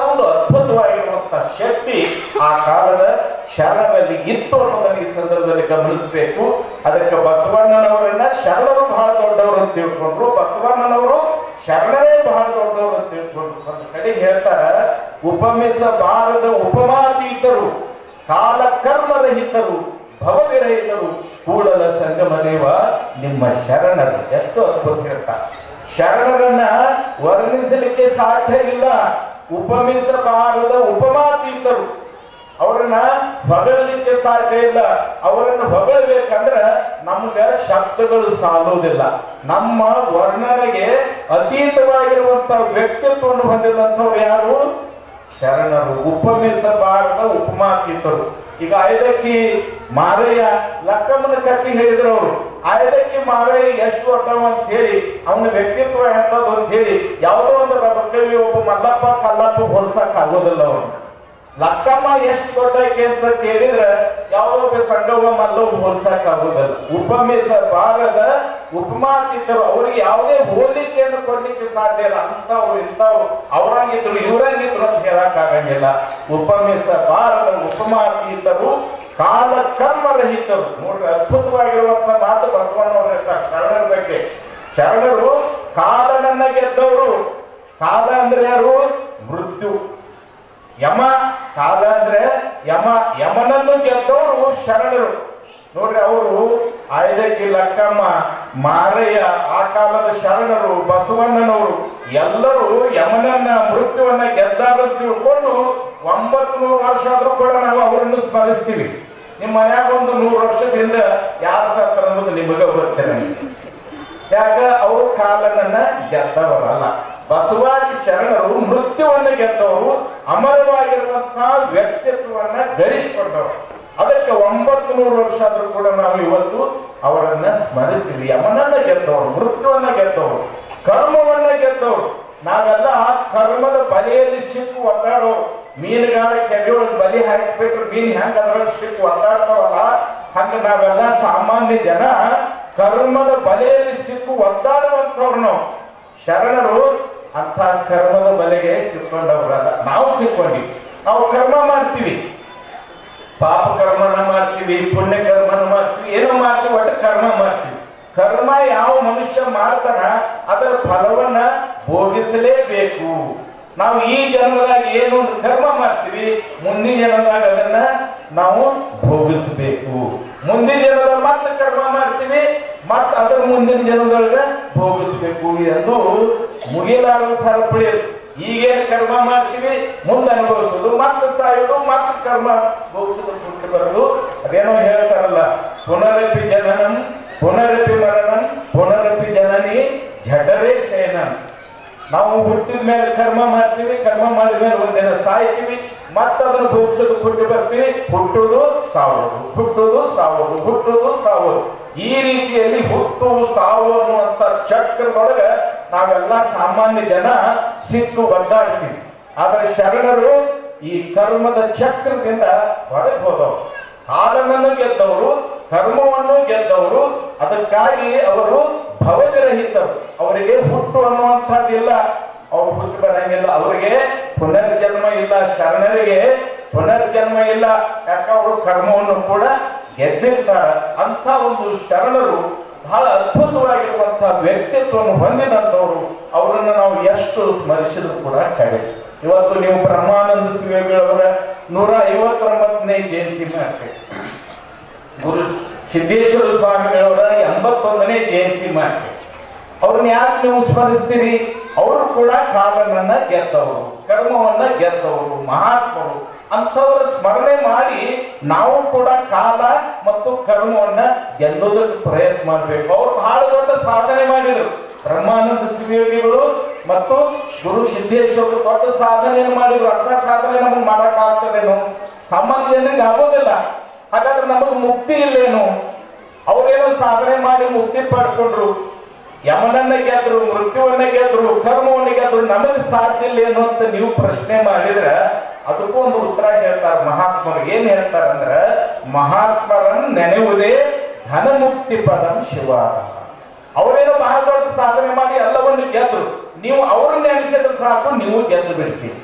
ಒಂದು ಅದ್ಭುತವಾಗಿರುವಂತಹ ಶಕ್ತಿ ಆ ಕಾಲದ ಶರಣರಲ್ಲಿ ಇತ್ತು ಅನ್ನೋದನ್ನು ಈ ಸಂದರ್ಭದಲ್ಲಿ ಗಮನಿಸಬೇಕು. ಅದಕ್ಕೆ ಬಸವಣ್ಣನವರನ್ನ ಶರಣರು ಬಹಳ ದೊಡ್ಡವರು ಅಂತ ತಿಳ್ಕೊಂಡ್ರು, ಬಸವಣ್ಣನವರು ಶರಣರೇ ಬಹಳ ದೊಡ್ಡವರು ಅಂತ ತಿಳ್ಕೊಂಡ್ರು. ಒಂದು ಕಡೆ ಹೇಳ್ತಾರ, ಉಪಮಿಸಬಾರದ ಉಪಮಾತೀತರು, ಕಾಲ ಕರ್ಮರಹಿತರು, ಭವವಿರಹಿತರು, ಕೂಡಲ ಸಂಗಮ ದೇವ ನಿಮ್ಮ ಶರಣರು. ಎಷ್ಟು ಅದ್ಭುತ ಹೇಳ್ತಾರೆ. ಶರಣರನ್ನ ವರ್ಣಿಸಲಿಕ್ಕೆ ಸಾಧ್ಯ ಇಲ್ಲ. ಉಪಮಿಸಬಾರದ ಉಪಮಾತೀತರು, ಅವರನ್ನ ಹೊಗಳಲಿಕ್ಕೆ ಸಾಧ್ಯ ಇಲ್ಲ. ಅವರನ್ನು ಹೊಗಳಬೇಕಂದ್ರೆ ನಮ್ಗೆ ಶಬ್ದಗಳು ಸಾಲುವುದಿಲ್ಲ. ನಮ್ಮ ವರ್ಣನೆಗೆ ಅತೀತವಾಗಿರುವಂತ ವ್ಯಕ್ತಿತ್ವವನ್ನು ಹೊಂದಿದಂಥವ್ರು ಯಾರು, ಶರಣರು. ಉಪಮಿಸಬಾರದ ಉಪಮಾತೀತರು. ಈಗ ಐದಕ್ಕಿ ಮಾರಯ್ಯ ಲಕ್ಕಮ್ಮನ ಕತ್ತಿ ಹೇಳಿದ್ರು ಅವರು. ಐದಕ್ಕಿ ಮಾರಯ್ಯ ಎಷ್ಟು ದೊಡ್ಡವ ಅಂತ ಹೇಳಿ, ಅವನ ವ್ಯಕ್ತಿತ್ವ ಎಂಥದ್ದು ಅಂತ ಹೇಳಿ ಯಾವುದೋ ಒಂದು ಮಕ್ಕಳಿಗೆ ಒಬ್ಬ ಮಲ್ಲಪ್ಪ ಕಲ್ಲಪ್ಪ ಹೋಲ್ಸಕ್ ಆಗೋದಿಲ್ಲ. ಅವರು ಲಕ್ಕಮ್ಮ ಎಷ್ಟು ದೊಡ್ಡಕ್ಕೆ ಅಂತ ಕೇಳಿದ್ರೆ ಯಾವುದೋ ಸಂಗಮ ಮಲ್ಲವು ಹೋಲ್ಸಕ್ ಆಗುದಲ್ಲ. ಉಪಮೇಸ ಬಾರದ ಉಪಮಾತಿದ್ದರು ಅವ್ರಿಗೆ ಯಾವುದೇ ಹೋಲಿಕೆಯನ್ನು ಕೊಡ್ಲಿಕ್ಕೆ ಸಾಧ್ಯ ಇಲ್ಲ. ಅಂತವ್ರು ಇಂಥವ್ರು ಅವರಂಗಿದ್ರು ಇವರಂಗಿದ್ರು ಅಂತ ಹೇಳಕ್ ಆಗಂಗಿಲ್ಲ. ಉಪಮೇಸ ಬಾರದ ಉಪಮಾತೀತರು ಕಾಲ ಕರ್ಮರಹಿತರು. ನೋಡ್ರಿ, ಅದ್ಭುತವಾಗಿರುವಂತ ಮಾತು ಬಸವಣ್ಣವ್ರ ಶರಣರ ಬಗ್ಗೆ. ಶರಣರು ಕಾಲನನ್ನ ಗೆದ್ದವರು. ಕಾಲ ಅಂದ್ರೆ ಯಾರು? ಮೃತ್ಯು. ಯಮ, ಕಾಲ ಅಂದ್ರೆ ಯಮ, ಯಮನನ್ನು ಗೆದ್ದವರು ಶರಣರು. ನೋಡ್ರಿ, ಅವರು ಆಯ್ದಕ್ಕಿ ಲಕ್ಕಮ್ಮ, ಮಾರಯ್ಯ, ಆ ಕಾಲದ ಶರಣರು, ಬಸವಣ್ಣನವರು ಎಲ್ಲರೂ ಯಮನನ್ನ ಮೃತ್ಯುವನ್ನ ಗೆದ್ದಾರು ತಿಳ್ಕೊಂಡು 900 ವರ್ಷ ಆದ್ರೂ ಕೂಡ ನಾವು ಅವರನ್ನು ಸ್ಮರಿಸ್ತೀವಿ. ನಿಮ್ಮ ಮನ್ಯಾಗ ಒಂದು 100 ವರ್ಷದಿಂದ ಯಾರು ಸತ್ತರ ಅನ್ನೋದು ನಿಮಗೆ ಗೊತ್ತಿಲ್ಲ. ಯಾಕ? ಅವರು ಕಾಲನನ್ನ ಗೆದ್ದವರಲ್ಲ. ಬಸವಾದಿ ಶರಣರು ಮೃತ್ಯುವನ್ನು ಗೆದ್ದವರು, ಅಮರವಾಗಿರುವಂತಹ ವ್ಯಕ್ತಿತ್ವವನ್ನ ಗಳಿಸಿಕೊಂಡವರು. ಅದಕ್ಕೆ 900 ವರ್ಷ ಆದ್ರೂ ಕೂಡ ನಾವು ಇವತ್ತು ಅವರನ್ನ ಸ್ಮರಿಸ್ತೀವಿ. ಯಮನನ್ನ ಗೆದ್ದವರು, ಮೃತ್ಯುವನ್ನ ಗೆದ್ದವರು, ಕರ್ಮವನ್ನ ಗೆದ್ದವರು. ನಾವೆಲ್ಲ ಕರ್ಮದ ಬಲೆಯಲ್ಲಿ ಸಿಕ್ಕು ಒತ್ತಾಡೋರು. ಮೀನುಗಾರ ಕೆರೆಯೊಳಗೆ ಬಲಿ ಹಾಕಿಬಿಟ್ರು ಮೀನು ಹೆಂಗ ಅದ್ರಲ್ಲಿ ಸಿಕ್ಕು ಒತ್ತಾಡ್ತಾವಲ್ಲ, ಹಂಗ ನಾವೆಲ್ಲ ಸಾಮಾನ್ಯ ಜನ ಕರ್ಮದ ಬಲೆಯಲ್ಲಿ ಸಿಕ್ಕು ಒದ್ದಾಡುವಂಥವ್ರು ನಾವು. ಶರಣರು ಅಂತ ಕರ್ಮದ ಬಲೆಗೆ ಸಿಕ್ಕೊಂಡವ್ರಲ್ಲ. ನಾವು ಸಿಕ್ಕೊಂಡಿವಿ. ನಾವು ಕರ್ಮ ಮಾಡ್ತೀವಿ, ಪಾಪ ಕರ್ಮನ ಮಾಡ್ತೀವಿ, ಪುಣ್ಯ ಕರ್ಮನ ಮಾಡ್ತೀವಿ, ಏನೋ ಮಾಡ್ತೀವಿ, ಒಟ್ಟು ಕರ್ಮ ಮಾಡ್ತೀವಿ. ಕರ್ಮ ಯಾವ ಮನುಷ್ಯ ಮಾಡ್ತಾನ ಅದರ ಫಲವನ್ನ ಭೋಗಿಸಲೇಬೇಕು. ನಾವು ಈ ಜನ್ಮದಾಗ ಏನು ಕರ್ಮ ಮಾಡ್ತೀವಿ, ಮುಂದಿನ ಜನ್ಮದಾಗ ಅದನ್ನ ನಾವು ಭೋಗಿಸಬೇಕು. ಮುಂದಿನ ಜನ್ಮದಾಗ ಮತ್ತೆ ಕರ್ಮ ಮಾಡ್ತೀವಿ, ಮತ್ತೆ ಅದರ ಮುಂದಿನ ಜನ್ಮದೊಳಗ ಭೋಗಿಸ್ಬೇಕು ಎಂದು ಮುಗಿಲಾರದ ಸರಪಳಿ. ಈಗೇನು ಕರ್ಮ ಮಾಡ್ತೀವಿ, ಮುಂದೆ ಅನುಭವಿಸೋದು, ಮತ್ತೆ ಸಾಯೋದು, ಮತ್ತೆ ಕರ್ಮ ಭೋಗಿಸೋದು, ಬಿಟ್ಟು ಬರೋದು. ಅದೇನೋ ಹೇಳ್ತಾರಲ್ಲ, ಪುನರಪಿ ಜನನಂ ಪುನರಪಿ ಮರಣಂ ಪುನರಪಿ ಜನನಿ ಜಠರೇ ಸೇನಂ. ನಾವು ಹುಟ್ಟಿದ ಮೇಲೆ ಕರ್ಮ ಮಾಡ್ತೀವಿ, ಕರ್ಮ ಮಾಡಿದ ಮೇಲೆ ಒಂದಿನ ಸಾಯ್ತೀವಿ, ಮತ್ತೆ ಅದನ್ನು ಭೋಗಿಸೋದು, ಹುಟ್ಟಿ ಬರ್ತೀವಿ, ಹುಟ್ಟುವುದು ಸಾವುದು, ಹುಟ್ಟುವುದು ಸಾವುದು, ಹುಟ್ಟುವುದು ಸಾವುದು. ಈ ರೀತಿಯಲ್ಲಿ ಹುಟ್ಟು ಸಾವು ಅನ್ನುವಂಥ ಚಕ್ರದೊಳಗೆ ನಾವೆಲ್ಲ ಸಾಮಾನ್ಯ ಜನ ಸಿಕ್ಕು ಒದ್ದಾಡ್ತೀವಿ. ಆದರೆ ಶರಣರು ಈ ಕರ್ಮದ ಚಕ್ರದಿಂದ ಹೊರಗೆ ಹೋದವರು, ಕಾಲನನ್ನು ಗೆದ್ದವರು, ಕರ್ಮವನ್ನು ಗೆದ್ದವರು. ಅದಕ್ಕಾಗಿ ಅವರು ಭವವಿರಹಿತರು. ಅವರಿಗೆ ಹುಟ್ಟು ಅನ್ನುವಂಥದ್ದಿಲ್ಲ, ಅವ್ರು ಹುಟ್ಟು ಬರಂಗಿಲ್ಲ, ಅವರಿಗೆ ಪುನರ್ಜನ್ಮ ಇಲ್ಲ. ಶರಣರಿಗೆ ಪುನರ್ಜನ್ಮ ಇಲ್ಲ, ಯಾಕೆ ಅವರು ಕರ್ಮವನ್ನು ಕೂಡ ಗೆದ್ದಿರ್ತಾರೆ. ಅಂತ ಒಂದು ಶರಣರು ಬಹಳ ಅದ್ಭುತವಾಗಿರುವಂತಹ ವ್ಯಕ್ತಿತ್ವವನ್ನು ಹೊಂದಿದಂಥವ್ರು. ಅವರನ್ನು ನಾವು ಎಷ್ಟು ಸ್ಮರಿಸಿದ್ರು ಕೂಡ ಕಡೆ. ಇವತ್ತು ನೀವು ಬ್ರಹ್ಮಾನಂದ ಸ್ವಾಮಿಗಳವರ 159ನೇ ಜಯಂತಿ ಮಾಡ್ತೀವಿ. ಗುರು ಸಿದ್ದೇಶ್ವರ ಸ್ವಾಮಿಗಳವರ 81ನೇ ಜಯಂತಿ ಮಾಡ್ತೀವಿ. ಅವ್ರನ್ನ ಯಾಕೆ ನೀವು ಸ್ಮರಿಸ್ತೀರಿ? ಅವರು ಕೂಡ ಕಾಲನನ್ನ ಗೆದ್ದವರು, ಕರ್ಮವನ್ನ ಗೆದ್ದವರು, ಮಹಾತ್ಮರು. ಅಂಥವರ ಸ್ಮರಣೆ ಮಾಡಿ ನಾವು ಕೂಡ ಕಾಲ ಮತ್ತು ಕರ್ಮವನ್ನ ಗೆಲ್ಲೋದಕ್ಕೆ ಪ್ರಯತ್ನ ಮಾಡಬೇಕು. ಅವ್ರು ಬಹಳ ದೊಡ್ಡ ಸಾಧನೆ ಮಾಡಿದರು. ಬ್ರಹ್ಮಾನಂದ ಶಿವಯೋಗಿಗಳು ಮತ್ತು ಗುರು ಸಿದ್ದೇಶ್ವರರು ದೊಡ್ಡ ಸಾಧನೆಯನ್ನು ಮಾಡಿದ್ರು. ಅಂಥ ಸಾಧನೆ ನಮಗೆ ಮಾಡಕ್ಕಾಗ್ತದೇನು? ಸಾಮಾನ್ಯ ಜನರಿಗೆ ಆಗೋದಿಲ್ಲ. ಹಾಗಾದ್ರೆ ನಮಗೆ ಮುಕ್ತಿ ಇಲ್ಲೇನು? ಅವರೇನೋ ಸಾಧನೆ ಮಾಡಿ ಮುಕ್ತಿ ಪಡ್ಕೊಂಡ್ರು, ಯಮನನ್ನ ಗೆದ್ರು, ಮೃತ್ಯುವನ್ನ ಗೆದ್ರು, ಕರ್ಮವನ್ನ ಗೆದ್ರು, ನಮಗೆ ಸಾಧ್ಯ ಇಲ್ಲ ಏನು ಅಂತ ನೀವು ಪ್ರಶ್ನೆ ಮಾಡಿದ್ರೆ ಅದಕ್ಕೂ ಒಂದು ಉತ್ತರ ಹೇಳ್ತಾರೆ ಮಹಾತ್ಮರು. ಏನ್ ಹೇಳ್ತಾರಂದ್ರೆ, ಮಹಾತ್ಮರನ್ನು ನೆನೆಯುವುದೇ ಧನ ಮುಕ್ತಿ ಪದಂ ಶಿವ. ಅವರೇನೋ ಬಹಳ ದೊಡ್ಡ ಸಾಧನೆ ಮಾಡಿ ಎಲ್ಲವನ್ನು ಗೆದ್ರು, ನೀವು ಅವ್ರನ್ನ ನೆನೆಸಿದ್ರೆ ಸಾಕು, ನೀವು ಗೆದ್ದು ಬಿಡ್ತೀರಿ.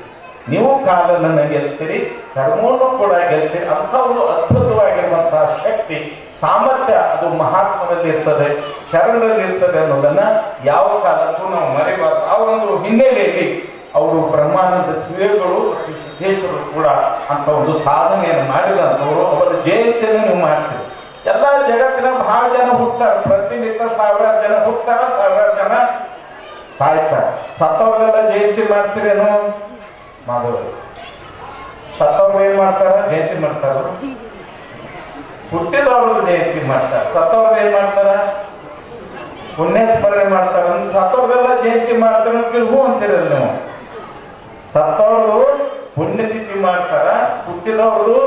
ನೀವು ಕಾಲನನ್ನ ಗೆಲ್ತೀರಿ, ಕರ್ಮವನ್ನು ಕೂಡ ಗೆಲ್ತೀರಿ. ಅಂತ ಒಂದು ಅದ್ಭುತವಾಗಿರುವಂತಹ ಶಕ್ತಿ, ಸಾಮರ್ಥ್ಯ ಅದು ಮಹಾತ್ಮರಲ್ಲಿ ಇರ್ತದೆ, ಶರಣರಲ್ಲಿ ಇರ್ತದೆ ಅನ್ನೋದನ್ನ ಯಾವ ಕಾಲಕ್ಕೂ ನಾವು ಮರೆಯಬಾರದು. ಆ ಒಂದು ಹಿನ್ನೆಲೆಯಲ್ಲಿ ಅವರು ಬ್ರಹ್ಮಾನಂದ ಶಿವಯೋಗಿಗಳು ಮತ್ತು ಸಿದ್ದೇಶ್ವರರು ಕೂಡ ಅಂತ ಒಂದು ಸಾಧನೆಯನ್ನು ಮಾಡಿದಂಥವರು. ಅವರ ಜಯಂತಿಯನ್ನು ನೀವು ಮಾಡ್ತೀರಿ. ಎಲ್ಲ ಜಗತ್ತಿನ ಬಹಳ ಜನ ಹುಡ್ತಾರೆ, ಪ್ರತಿನಿತ್ಯ 1000 ಜನ ಹುಡ್ತಾರ, 1000 ಜನ ಸಾಯ್ತಾರೆ. ಸತ್ತವ್ರನ್ನೆಲ್ಲ ಜಯಂತಿ ಮಾಡ್ತೀರೇನು? ಮಾಡೋದು. ಸತ್ತವ್ರು ಏನ್ ಮಾಡ್ತಾರ? ಜಯಂತಿ ಮಾಡ್ತಾರ. ಹುಟ್ಟಿದವ್ರದ್ದು ಜಯಂತಿ ಮಾಡ್ತಾರೆ. ಸತ್ತವ್ರದ್ದು ಏನ್ ಮಾಡ್ತಾರ? ಪುಣ್ಯ ಸ್ಮರಣೆ ಮಾಡ್ತಾರ. ಸತ್ತವ್ರದೆಲ್ಲ ಜಯಂತಿ ಮಾಡ್ತಾರ ಹೂ ಅಂತೀರಲ್ಲ ನೀವು. ಸತ್ತವ್ರದ್ದು ಪುಣ್ಯತಿಥಿ ಮಾಡ್ತಾರ, ಹುಟ್ಟಿದವ್ರದ್ದು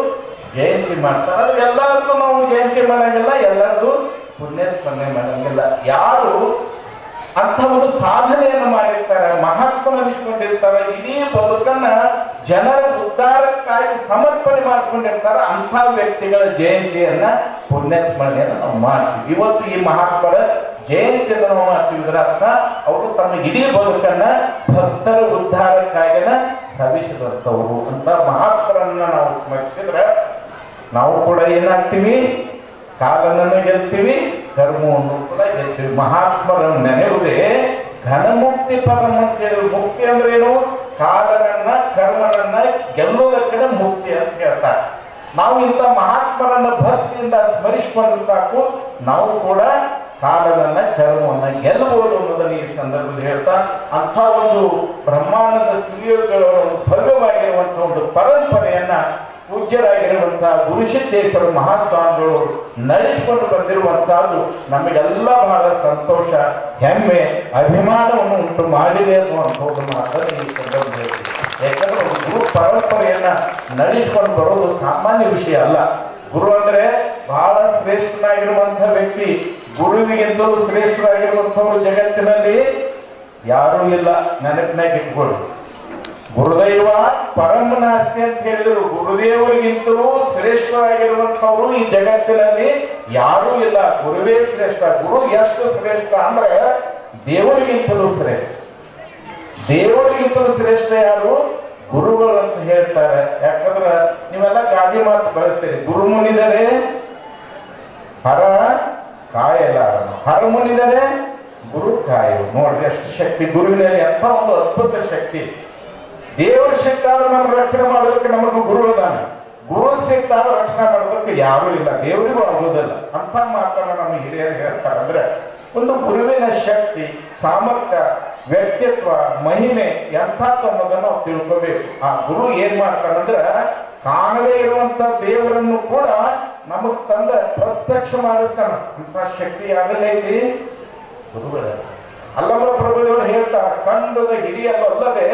ಜಯಂತಿ ಮಾಡ್ತಾರ. ಅದು ಎಲ್ಲರದ್ದು ನಾವು ಜಯಂತಿ ಮಾಡಂಗಿಲ್ಲ, ಎಲ್ಲರದ್ದು ಪುಣ್ಯ ಸ್ಮರಣೆ ಮಾಡಂಗಿಲ್ಲ. ಯಾರು ಅಂತ ಒಂದು ಸಾಧನೆಯನ್ನು ಮಾಡಿರ್ತಾರೆ, ಮಹಾತ್ಮನಿಸ್ಕೊಂಡಿರ್ತಾರೆ, ಇಡೀ ಬದುಕನ್ನ ಜನರ ಉದ್ಧಾರಕ್ಕಾಗಿ ಸಮರ್ಪಣೆ ಮಾಡ್ಕೊಂಡಿರ್ತಾರ ಅಂಥ ವ್ಯಕ್ತಿಗಳ ಜಯಂತಿಯನ್ನ ಪುಣ್ಯಸ್ಮರಣೆಯನ್ನು ನಾವು ಮಾಡ್ತೀವಿ. ಇವತ್ತು ಈ ಮಹಾತ್ಮರ ಜಯಂತಿಯನ್ನು ನಾವು ಮಾಡ್ತೀವಿ. ಇದರ ಅರ್ಥ ಅವರು ತಮ್ಮ ಇಡೀ ಬದುಕನ್ನ ಭಕ್ತರ ಉದ್ಧಾರಕ್ಕಾಗಿನ ಸವಿಸಿದಂಥವ್ರು ಅಂತ ಮಹಾತ್ಮರನ್ನ ನಾವು ಸ್ಮರಿಸಿದ್ರೆ ನಾವು ಕೂಡ ಏನಾಗ್ತೀವಿ, ಕಾಲನನ್ನು ಗೆಲ್ತೀವಿ, ಕರ್ಮವನ್ನು ಕೂಡ ಗೆಲ್ತೀವಿ. ಮಹಾತ್ಮರನ್ನು ನೆನೆಯುವುದೇ ಘನಮುಕ್ತಿ ಪರಮ ಅಂತ ಹೇಳಿದ್ರು. ಮುಕ್ತಿ ಅಂದ್ರೆ ಏನು? ಕಾಲನನ್ನ ಕರ್ಮನನ್ನ ಗೆಲ್ಲುವುದಕ್ಕೆ ಮುಕ್ತಿ ಅಂತ ಹೇಳ್ತಾರೆ. ನಾವು ಇಂಥ ಮಹಾತ್ಮರನ್ನ ಭಕ್ತಿಯಿಂದ ಸ್ಮರಿಸಿಕೊಂಡು ಸಾಕು, ನಾವು ಕೂಡ ಕಾಲನನ್ನ ಕರ್ಮವನ್ನ ಗೆಲ್ಲಬಹುದು ಅನ್ನೋದನ್ನು ಈ ಸಂದರ್ಭದಲ್ಲಿ ಹೇಳ್ತಾ, ಅಂಥ ಒಂದು ಬ್ರಹ್ಮಾಂಡದ ಸುಯೋಗಗಳ ಒಂದು ಭವ್ಯವಾಗಿರುವಂತಹ ಒಂದು ಪರಂಪರೆಯನ್ನ ಪೂಜ್ಯರಾಗಿರುವಂತಹ ಗುರುಸಿದ್ದೇಶ್ವರ ಮಹಾಸ್ವಾಮಿಗಳು ನಡೆಸಿಕೊಂಡು ಬಂದಿರುವಂತಹದ್ದು ನಮಗೆಲ್ಲ ಬಹಳ ಸಂತೋಷ, ಹೆಮ್ಮೆ, ಅಭಿಮಾನವನ್ನು ಉಂಟು ಮಾಡಿದೆ ಅನ್ನುವಂಥದ್ದು ಮಾತನ್ನು ಈ ಸಂದರ್ಭದಲ್ಲಿ ಹೇಳ್ತೀವಿ. ಯಾಕಂದ್ರೆ ಒಂದು ಗುರು ಪರಂಪರೆಯನ್ನ ನಡೆಸಿಕೊಂಡು ಬರೋದು ಸಾಮಾನ್ಯ ವಿಷಯ ಅಲ್ಲ. ಗುರು ಅಂದ್ರೆ ಬಹಳ ಶ್ರೇಷ್ಠನಾಗಿರುವಂತಹ ವ್ಯಕ್ತಿ. ಗುರುವಿಗಿಂತಲೂ ಶ್ರೇಷ್ಠರಾಗಿರುವಂಥವ್ರು ಜಗತ್ತಿನಲ್ಲಿ ಯಾರೂ ಇಲ್ಲ. ನೆನಪಿನಾಗ ಇಟ್ಕೊಳ್ಳಿ. ಗುರುದೈವ ಪರಮನಾಸ್ತಿ ಅಂತ ಹೇಳಿದ್ರು. ಗುರುದೇವರಿಗಿಂತಲೂ ಶ್ರೇಷ್ಠರಾಗಿರುವಂಥವ್ರು ಈ ಜಗತ್ತಿನಲ್ಲಿ ಯಾರೂ ಇಲ್ಲ. ಗುರುವೇ ಶ್ರೇಷ್ಠ. ಗುರು ಎಷ್ಟು ಶ್ರೇಷ್ಠ ಅಂದ್ರೆ ದೇವರಿಗಿಂತಲೂ ಶ್ರೇಷ್ಠ. ದೇವರಿಗಿಂತಲೂ ಶ್ರೇಷ್ಠ ಯಾರು? ಗುರುಗಳು ಅಂತ ಹೇಳ್ತಾರೆ. ಯಾಕಂದ್ರೆ ನೀವೆಲ್ಲ ಗಾದಿ ಮಾತು ಬಳಸ್ತೀರಿ. ಗುರು ಮುನಿದರೆ ಹರ ಕಾಯಲಾರನು, ಹರ ಮುನಿದರೆ ಗುರು ಕಾಯು. ನೋಡ್ರಿ ಎಷ್ಟು ಶಕ್ತಿ ಗುರುವಿನಲ್ಲಿ, ಎಂಥ ಒಂದು ಅದ್ಭುತ ಶಕ್ತಿ. ದೇವರ ಶಕ್ತಿ ಆದ್ರೆ ನಮ್ಗೆ ರಕ್ಷಣೆ ಮಾಡೋದಕ್ಕೆ ನಮಗೂ ಗುರು ಅದಾನೆ. ಗುರು ಶಕ್ತಿ ಆದ್ರೆ ರಕ್ಷಣೆ ಮಾಡೋದಕ್ಕೆ ಯಾರೂ ಇಲ್ಲ, ದೇವರಿಗೂ ಆಗೋದಿಲ್ಲ ಅಂತ ಮಾತನ್ನ ನಮ್ಮ ಹಿರಿಯರು ಹೇಳ್ತಾರೆ. ಅಂದ್ರೆ ಒಂದು ಗುರುವಿನ ಶಕ್ತಿ, ಸಾಮರ್ಥ್ಯ, ವ್ಯಕ್ತಿತ್ವ, ಮಹಿಮೆ ಎಂಥದ್ದು ಅನ್ನೋದನ್ನು ನಾವು ತಿಳ್ಕೋಬೇಕು. ಆ ಗುರು ಏನ್ ಮಾಡ್ತಾರಂದ್ರೆ ಕಾಣದೇ ಇರುವಂತ ದೇವರನ್ನು ಕೂಡ ನಮಗ್ ತಂದ ಪ್ರತ್ಯಕ್ಷ ಮಾಡಿಸ್ತಾನ. ಅಂತ ಶಕ್ತಿ ಆಗಲೈತಿ ಗುರುಗಳ. ಅಲ್ಲಮರ ಪ್ರಭುದೇವರು ಹೇಳ್ತಾರೆ, ಕಂಡದ ಹಿರಿಯಲ್ಲದೆ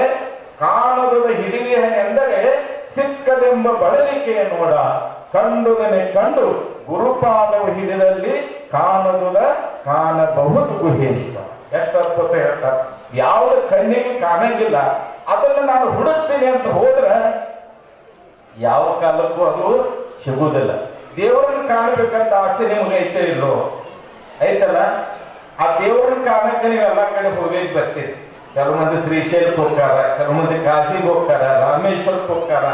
ಕಾಣದ ಹಿರಿಯ ಎಂದರೆ ಸಿಕ್ಕದೆಂಬ ಬಳಲಿಕೆಯ ನೋಡ, ಕಂಡುದನೆ ಕಂಡು ಗುರುಪಾದವ ಹಿರಿದಲ್ಲಿ ಕಾಣದುದ ಕಾಣಬಹುದು ಗುಹೇಶ್ವ. ಎಷ್ಟು ಅದ್ಭುತ ಹೇಳ್ತಾರೆ. ಯಾವ್ದು ಕಣ್ಣಿಗೆ ಕಾಣಂಗಿಲ್ಲ ಅದನ್ನು ನಾನು ಹುಡುಕ್ತೀನಿ ಅಂತ ಹೋದ್ರೆ ಯಾವ ಕಾಲಕ್ಕೂ ಅದು ಸಿಗುವುದಿಲ್ಲ. ದೇವರನ್ನು ಕಾಣಬೇಕಂತ ಆಸೆ ನಿಮ್ಗೆ ಐತೆ ಇಲ್ಲೋ? ಐತಲ್ಲ. ಆ ದೇವರನ್ನ ಕಾಣಕ್ಕೆ ನೀವು ಎಲ್ಲ ಕಡೆ ಹೋಗಿ ಬರ್ತೀರಿ. ಕೆಲವು ಮಂದಿ ಶ್ರೀಶೈಲಕ್ಕೆ ಹೋಗ್ತಾರ, ಕೆಲವು ಮಂದಿ ಕಾಶಿಗೆ ಹೋಗ್ತಾರ, ರಾಮೇಶ್ವರಕ್ಕೆ ಹೋಗ್ತಾರ,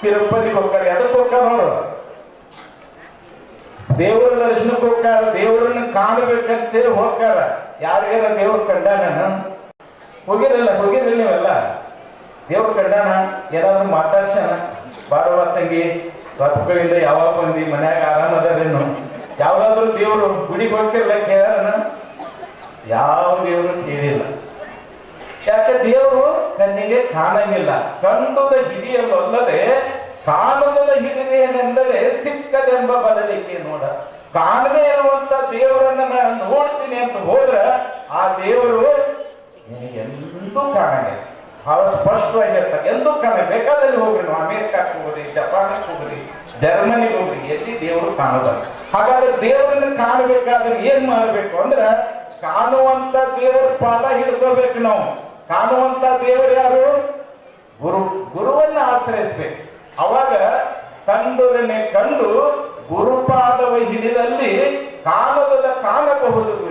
ತಿರುಪತಿಗೆ ಹೋಗ್ತಾರ. ಅದಕ್ಕೆ ಹೋಗ್ತಾರ ನೋಡು, ದೇವರ ದರ್ಶನಕ್ಕೆ ಹೋಗ್ತಾರ, ದೇವರನ್ನ ಕಾಣಬೇಕಂತೇಳಿ ಹೋಗ್ತಾರ. ಯಾರಿಗಾರ ದೇವ್ರ ಕಂಡಾನ? ಹೋಗಿರಲ್ಲ ನೀವೆಲ್ಲ. ದೇವ್ರ ಕಂಡಾನ? ಏನಾದ್ರು ಮಾತಾಡ್ಸಾನ? ಬಾರವ ತಂಗಿ, ರಥಗಳಿಂದ ಯಾವಾಗ ಬಂದಿ, ಮನ್ಯಾಗ ಆರಾಮ ಅದಾರೇನು? ಯಾವ್ದಾದ್ರು ದೇವರು ಗುಡಿಗೆ ಹೋಗ್ತಿರ್ಲ ಕೇಳಾರನ? ಯಾವ ದೇವರು ಕೇಳಿಲ್ಲ. ಯಾಕೆ? ದೇವರು ಕಣ್ಣಿಗೆ ಕಾಣಂಗಿಲ್ಲ. ಕಂಡುದ ಹಿರಿಯಲ್ಲದೆ ಕಾಣದ ಹಿರಿಯನೆಂದರೆ ಸಿಕ್ಕದೆಂಬ ಬದಲಿಕೆ ನೋಡ. ಕಾಣದೇ ಇರುವಂತ ದೇವರನ್ನ ನಾನು ನೋಡ್ತೀನಿ ಅಂತ ಹೋದ್ರೆ ಆ ದೇವರು ನಿನಗೆ ಎಂದೂ ಕಾಣಂಗಿಲ್ಲ. ಬಹಳ ಸ್ಪಷ್ಟವಾಗಿರ್ತಾರೆ. ಎಂದೂ ಕಾಣ. ಬೇಕಾದಲ್ಲಿ ಹೋಗ್ರಿ, ನಾವು ಅಮೇರಿಕಕ್ಕೆ ಹೋಗ್ರಿ, ಜಪಾನ್ಗೆ ಹೋಗ್ರಿ, ಜರ್ಮನಿಗೆ ಹೋಗ್ರಿ, ಎಲ್ಲಿ ದೇವರು ಕಾಣೋದಲ್ಲ. ಹಾಗಾದ್ರೆ ದೇವರನ್ನ ಕಾಣಬೇಕಾದ್ರೆ ಏನ್ ಮಾಡಬೇಕು ಅಂದ್ರೆ ಕಾಣುವಂತ ದೇವರ ಪಾದ ಹಿಡ್ಕೋಬೇಕು ನಾವು. ಕಾಣುವಂತ ದೇವರು ಯಾರು? ಗುರು. ಗುರುವನ್ನ ಆಶ್ರಯಿಸ್ಬೇಕು. ಅವಾಗ ಕಂಡುದನ್ನೇ ಕಂಡು ಗುರುಪಾದವ ಹಿಡಿದಲ್ಲಿ ಕಾಣದ ಕಾಣಬಹುದು.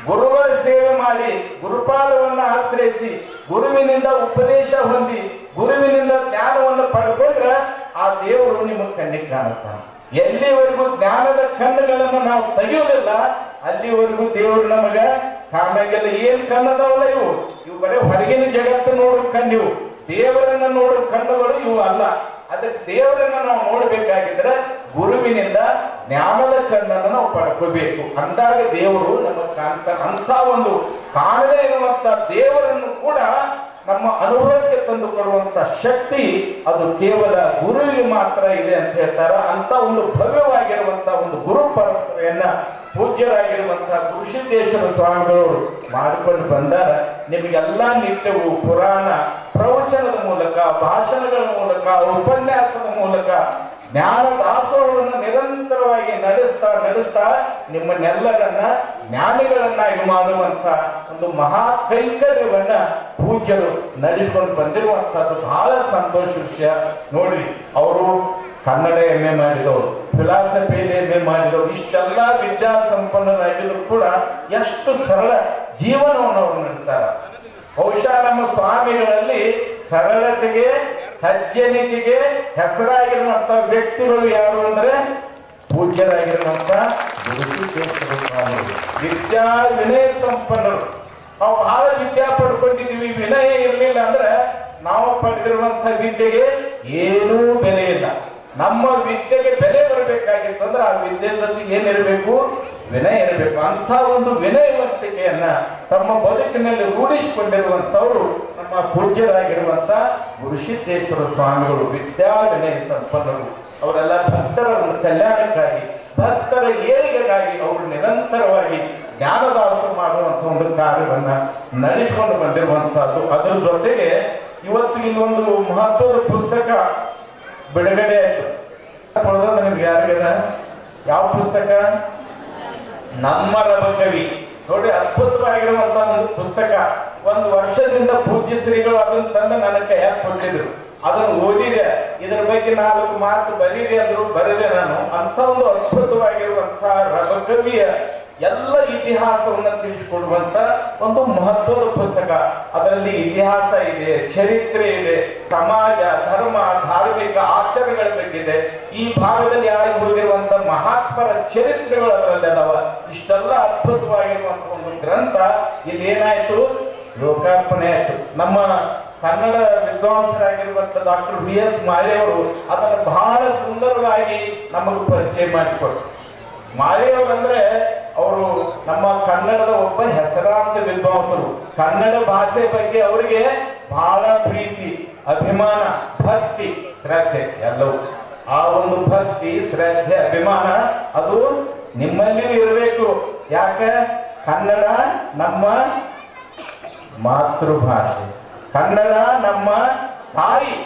ಗುರುಗಳ ಸೇವೆ ಮಾಡಿ, ಗುರುಪಾದವನ್ನ ಆಶ್ರಯಿಸಿ, ಗುರುವಿನಿಂದ ಉಪದೇಶ ಹೊಂದಿ, ಗುರುವಿನಿಂದ ಜ್ಞಾನವನ್ನು ಪಡ್ಕೊಂಡ್ರೆ ಆ ದೇವರು ನಿಮಗೆ ಕಣ್ಣಿಗೆ ಕಾಣುತ್ತಾನೆ. ಎಲ್ಲಿವರೆಗೂ ಜ್ಞಾನದ ಕಣ್ಣುಗಳನ್ನು ನಾವು ತೆಗೆಯುವುದಿಲ್ಲ ಅಲ್ಲಿವರೆಗೂ ದೇವರು ನಮಗ ಕಾಣಂಗಿಲ್ಲ. ಏನ್ ಕಣ್ಣದವಲ್ಲ ಇವು ಬರೀ ಹೊರಗಿನ ಜಗತ್ತು ನೋಡೋ ಕಣ್ಣಿವು. ದೇವರನ್ನ ನೋಡೋ ಕಣ್ಣುಗಳು ಇವು ಅಲ್ಲ. ಅದಕ್ಕೆ ದೇವರನ್ನ ನಾವು ನೋಡ್ಬೇಕಾಗಿದ್ರೆ ಗುರುವಿನಿಂದ ಜ್ಞಾನದ ಕಣ್ಣನ್ನು ನಾವು ಪಡ್ಕೋಬೇಕು. ಅಂದಾಗ ದೇವರು ನಮಗೆ ಕಾಣ್ತಾನೆ. ಅಂತ ಒಂದು ಕಾಣದೇ ಇರುವಂತ ದೇವರನ್ನು ಕೂಡ ನಮ್ಮ ಅನುಭವಕ್ಕೆ ತಂದು ಕೊಡುವಂತ ಶಕ್ತಿ ಅದು ಕೇವಲ ಗುರುವಿಗೆ ಮಾತ್ರ ಇದೆ ಅಂತ ಹೇಳ್ತಾರೆ. ಅಂತ ಒಂದು ಭವ್ಯವಾಗಿರುವಂತ ಒಂದು ಗುರು ಪರಂಪರೆಯನ್ನ ಪೂಜ್ಯರಾಗಿರುವಂತಹ ಗುರುಸಿದ್ದೇಶ್ವರ ಸ್ವಾಮಿಗಳು ಮಾಡಿಕೊಂಡು ಬಂದಾರ. ನಿಮಗೆಲ್ಲ ನಿತ್ಯವೂ ಪುರಾಣ ಪ್ರವಚನದ ಮೂಲಕ, ಭಾಷಣಗಳ ಮೂಲಕ, ಉಪನ್ಯಾಸದ ಮೂಲಕ ಜ್ಞಾನ ದಾಸೋಹವನ್ನು ನಿರಂತರವಾಗಿ ನಡೆಸ್ತಾ ನಿಮ್ಮನ್ನೆಲ್ಲರನ್ನ ಜ್ಞಾನಿಗಳನ್ನಾಗಿ ಮಾಡುವಂತ ಒಂದು ಮಹಾ ಕೈಂಕರ್ಯವನ್ನ ಪೂಜ್ಯರು ನಡೆಸಿಕೊಂಡು ಬಂದಿರುವಂತಹದ್ದು ಬಹಳ ಸಂತೋಷ ವಿಷಯ. ನೋಡ್ರಿ, ಅವರು ಕನ್ನಡ MA ಮಾಡಿದವರು, ಫಿಲಾಸಫಿಯಲ್ಲಿ MA ಮಾಡಿದವರು, ಇಷ್ಟೆಲ್ಲ ವಿದ್ಯಾಸಂಪನ್ನರಾಗಿದ್ರು ಕೂಡ ಎಷ್ಟು ಸರಳ ಜೀವನವನ್ನು ಅವರು ನಡೆಸ್ತಾರೆ. ಬಹುಶಃ ನಮ್ಮ ಸ್ವಾಮಿಗಳಲ್ಲಿ ಸರಳತೆಗೆ, ಸಜ್ಜನಿಕೆಗೆ ಹೆಸರಾಗಿರುವಂತ ವ್ಯಕ್ತಿಗಳು ಯಾರು ಅಂದ್ರೆ ಪೂಜ್ಯರಾಗಿರುವಂತ ಗುರುಸಿದ್ದೇಶ್ವರ ಸ್ವಾಮಿಗಳು. ವಿದ್ಯಾ ವಿನಯ ಸಂಪನ್ನರು. ನಾವು ಬಹಳ ವಿದ್ಯಾ ಪಡ್ಕೊಂಡಿದ್ದೀವಿ, ವಿನಯ ಇರಲಿಲ್ಲ ಅಂದ್ರೆ ನಾವು ಪಡೆದಿರುವಂತ ವಿದ್ಯೆಗೆ ಏನೂ ಬೆಲೆ ಇಲ್ಲ. ನಮ್ಮ ವಿದ್ಯೆಗೆ ಬೆಲೆ ಬರಬೇಕಾಗಿತ್ತು ಅಂದ್ರೆ ಆ ವಿದ್ಯೆ ಜೊತೆಗೆ ಏನಿರಬೇಕು? ವಿನಯ ಇರಬೇಕು. ಅಂಥ ಒಂದು ವಿನಯವಂತಿಕೆಯನ್ನ ತಮ್ಮ ಬದುಕಿನಲ್ಲಿ ರೂಢಿಸಿಕೊಂಡಿರುವಂತವರು ನಮ್ಮ ಪೂಜ್ಯರಾಗಿರುವಂತ ಗುರುಸಿದ್ದೇಶ್ವರ ಸ್ವಾಮಿಗಳು. ವಿದ್ಯಾ ವಿನಯ ಸಂಪನ್ನರು. ಅವರೆಲ್ಲ ಭಕ್ತರ ಕಲ್ಯಾಣಕ್ಕಾಗಿ, ಭಕ್ತರ ಏಳಿಗೆಗಾಗಿ ಅವರು ನಿರಂತರವಾಗಿ ಜ್ಞಾನದಾಸರು ಮಾಡುವಂತ ಒಂದು ಕಾರ್ಯವನ್ನ ನಡೆಸಿಕೊಂಡು ಬಂದಿರುವಂತಹದ್ದು. ಅದರ ಜೊತೆಗೆ ಇವತ್ತು ಇಲ್ಲೊಂದು ಮಹತ್ವದ ಪುಸ್ತಕ ಬಿಡುಗಡೆ ಆಯ್ತು. ನಿಮ್ಗೆ ಯಾರಿಗಾರ ಯಾವ ಪುಸ್ತಕ? ನಮ್ಮ ರಬಕವಿ. ನೋಡಿ, ಅದ್ಭುತವಾಗಿರುವಂತ ಒಂದು ಪುಸ್ತಕ. ಒಂದು ವರ್ಷದಿಂದ ಪೂಜ್ಯ ಶ್ರೀಗಳು ಅದನ್ನು ತಂದು ನನ್ನ ಕೈಯಾಗ ಕೊಟ್ಟಿದ್ರು. ಅದನ್ನು ಓದಿದೆ. ಇದರ ಬಗ್ಗೆ 4 ಮಾತು ಬರೀರಿ ಅಂದ್ರು, ಬರೆದೆ ನಾನು. ಅಂತ ಒಂದು ಅದ್ಭುತವಾಗಿರುವಂತಹ ರಬಕವಿಯ ಎಲ್ಲ ಇತಿಹಾಸವನ್ನು ತಿಳಿಸಿಕೊಡುವಂತ ಒಂದು ಮಹತ್ವದ ಪುಸ್ತಕ. ಅದರಲ್ಲಿ ಇತಿಹಾಸ ಇದೆ, ಚರಿತ್ರೆ ಇದೆ, ಸಮಾಜ, ಧರ್ಮ, ಧಾರ್ಮಿಕ ಆಚರಣೆಗಳ ಬಗ್ಗೆ ಇದೆ. ಈ ಭಾಗದಲ್ಲಿ ಯಾರು ಹೋಗಿರುವಂತ ಮಹಾತ್ಮರ ಚರಿತ್ರೆಗಳು ಅದರಲ್ಲಿ ಅದಾವ. ಇಷ್ಟೆಲ್ಲ ಅದ್ಭುತವಾಗಿರುವಂತ ಒಂದು ಗ್ರಂಥ ಇಲ್ಲಿ ಏನಾಯ್ತು? ಲೋಕಾರ್ಪಣೆ ಆಯ್ತು. ನಮ್ಮ ಕನ್ನಡ ವಿದ್ವಾಂಸರಾಗಿರುವಂತ ಡಾಕ್ಟರ್ BS ಮಾರೆ ಅವರು ಅದನ್ನು ಬಹಳ ಸುಂದರವಾಗಿ ನಮಗೆ ಪರಿಚಯ ಮಾಡಿಕೊಟ್ರು. ಮಾರೆಯವರಂದ್ರೆ ಅವರು ನಮ್ಮ ಕನ್ನಡದ ಒಬ್ಬ ಹೆಸರಾಂತ ವಿದ್ವಾಂಸರು. ಕನ್ನಡ ಭಾಷೆ ಬಗ್ಗೆ ಅವರಿಗೆ ಬಹಳ ಪ್ರೀತಿ, ಅಭಿಮಾನ, ಭಕ್ತಿ, ಶ್ರದ್ಧೆ ಎಲ್ಲವೂ. ಆ ಒಂದು ಭಕ್ತಿ, ಶ್ರದ್ಧೆ, ಅಭಿಮಾನ ಅದು ನಿಮ್ಮಲ್ಲಿಯೂ ಇರಬೇಕು. ಯಾಕೆ? ಕನ್ನಡ ನಮ್ಮ ಮಾತೃಭಾಷೆ, ಕನ್ನಡ ನಮ್ಮ ತಾಯಿ.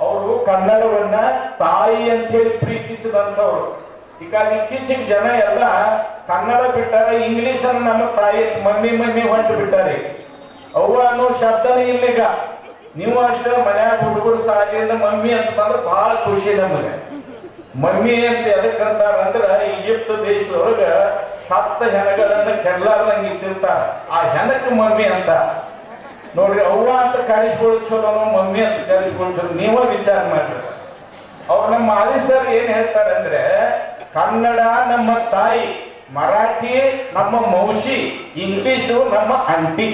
ಅವರು ಕನ್ನಡವನ್ನ ತಾಯಿ ಅಂತೇಳಿ ಪ್ರೀತಿಸಿದಂಥವ್ರು. ಈಗ ಇತ್ತೀಚಿನ ಜನ ಎಲ್ಲ ಕನ್ನಡ ಬಿಟ್ಟಾರೆ, ಇಂಗ್ಲಿಷ್ ಅನ್ನು ನಮ್ಮ ತಾಯಿ ಮಮ್ಮಿ ಹೊಂಟು ಬಿಟ್ಟಾರೆ. ಅವ್ವ ಅನ್ನೋ ಶಬ್ದನೇ ಇಲ್ಲೀಗ. ನೀವು ಅಷ್ಟೇ ಮನ್ಯಾಗ ಹುಡುಗರು ಸಾಲಿಯಿಂದ ಮಮ್ಮಿ ಅಂತ ಬಂದ್ರೆ ಬಹಳ ಖುಷಿ ನಮಗೆ. ಮಮ್ಮಿ ಅಂತ ಎದಕ್ಕಂತಾರ ಅಂದ್ರೆ ಈಜಿಪ್ಟ್ ದೇಶದೊಳಗ 7 ಹೆಣಗಳನ್ನ ಕೆರ್ಲಾರ್ದಂಗೆ ಇಟ್ಟಿರ್ತಾರ. ಆ ಹೆಣಕ್ಕೆ ಮಮ್ಮಿ ಅಂತ. ನೋಡ್ರಿ, ಅವ್ವ ಅಂತ ಕರೆಸ್ಕೊಳ್ಳೋದು ಚಲೋ, ಮಮ್ಮಿ ಅಂತ ಕರೆಸ್ಕೊಳ್ತಾರೆ. ನೀವೇ ವಿಚಾರ ಮಾಡ್ರಿ. ಅವ್ರು ನಮ್ಮ ಮಾಲಿ ಸರ್ ಏನ್ ಹೇಳ್ತಾರೆ ಅಂದ್ರೆ, ಕನ್ನಡ ನಮ್ಮ ತಾಯಿ, ಮರಾಠಿ ನಮ್ಮ ಮೌಶಿ, ಇಂಗ್ಲಿಷು ನಮ್ಮ ಅಂಟಿ.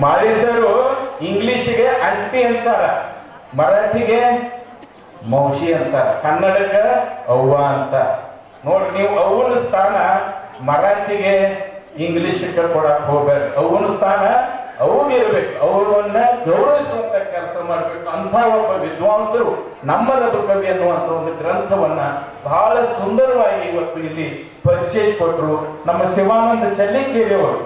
ಮಾಲಿಸರು ಇಂಗ್ಲಿಷ್ಗೆ ಅಂಟಿ ಅಂತಾರ, ಮರಾಠಿಗೆ ಮೌಶಿ ಅಂತಾರ, ಕನ್ನಡಕ್ಕೆ ಅವ್ವ ಅಂತ. ನೋಡಿ, ನೀವು ಅವ್ವನ ಸ್ಥಾನ ಮರಾಠಿಗೆ ಇಂಗ್ಲಿಷ್ಗೆ ಕೊಡಕ್ ಹೋಗ್ಬೇಡ್ರಿ. ಅವ್ವನ ಸ್ಥಾನ ಅವ್ರಿಗಿರ್ಬೇಕು. ಅವರನ್ನ ಗೌರವಿಸುವಂತ ಕೆಲಸ ಮಾಡಬೇಕು. ಅಂತ ಒಬ್ಬ ವಿದ್ವಾಂಸರು ನಮ್ಮ ರಬಕವಿ ಅನ್ನುವಂಥ ಒಂದು ಗ್ರಂಥವನ್ನ ಬಹಳ ಸುಂದರವಾಗಿ ಇವತ್ತು ಇಲ್ಲಿ ಪರಿಚಯಿಸಿಕೊಟ್ರು. ನಮ್ಮ ಶಿವಾನಂದ ಶೆಲ್ಲಿಕೇರಿಯವರು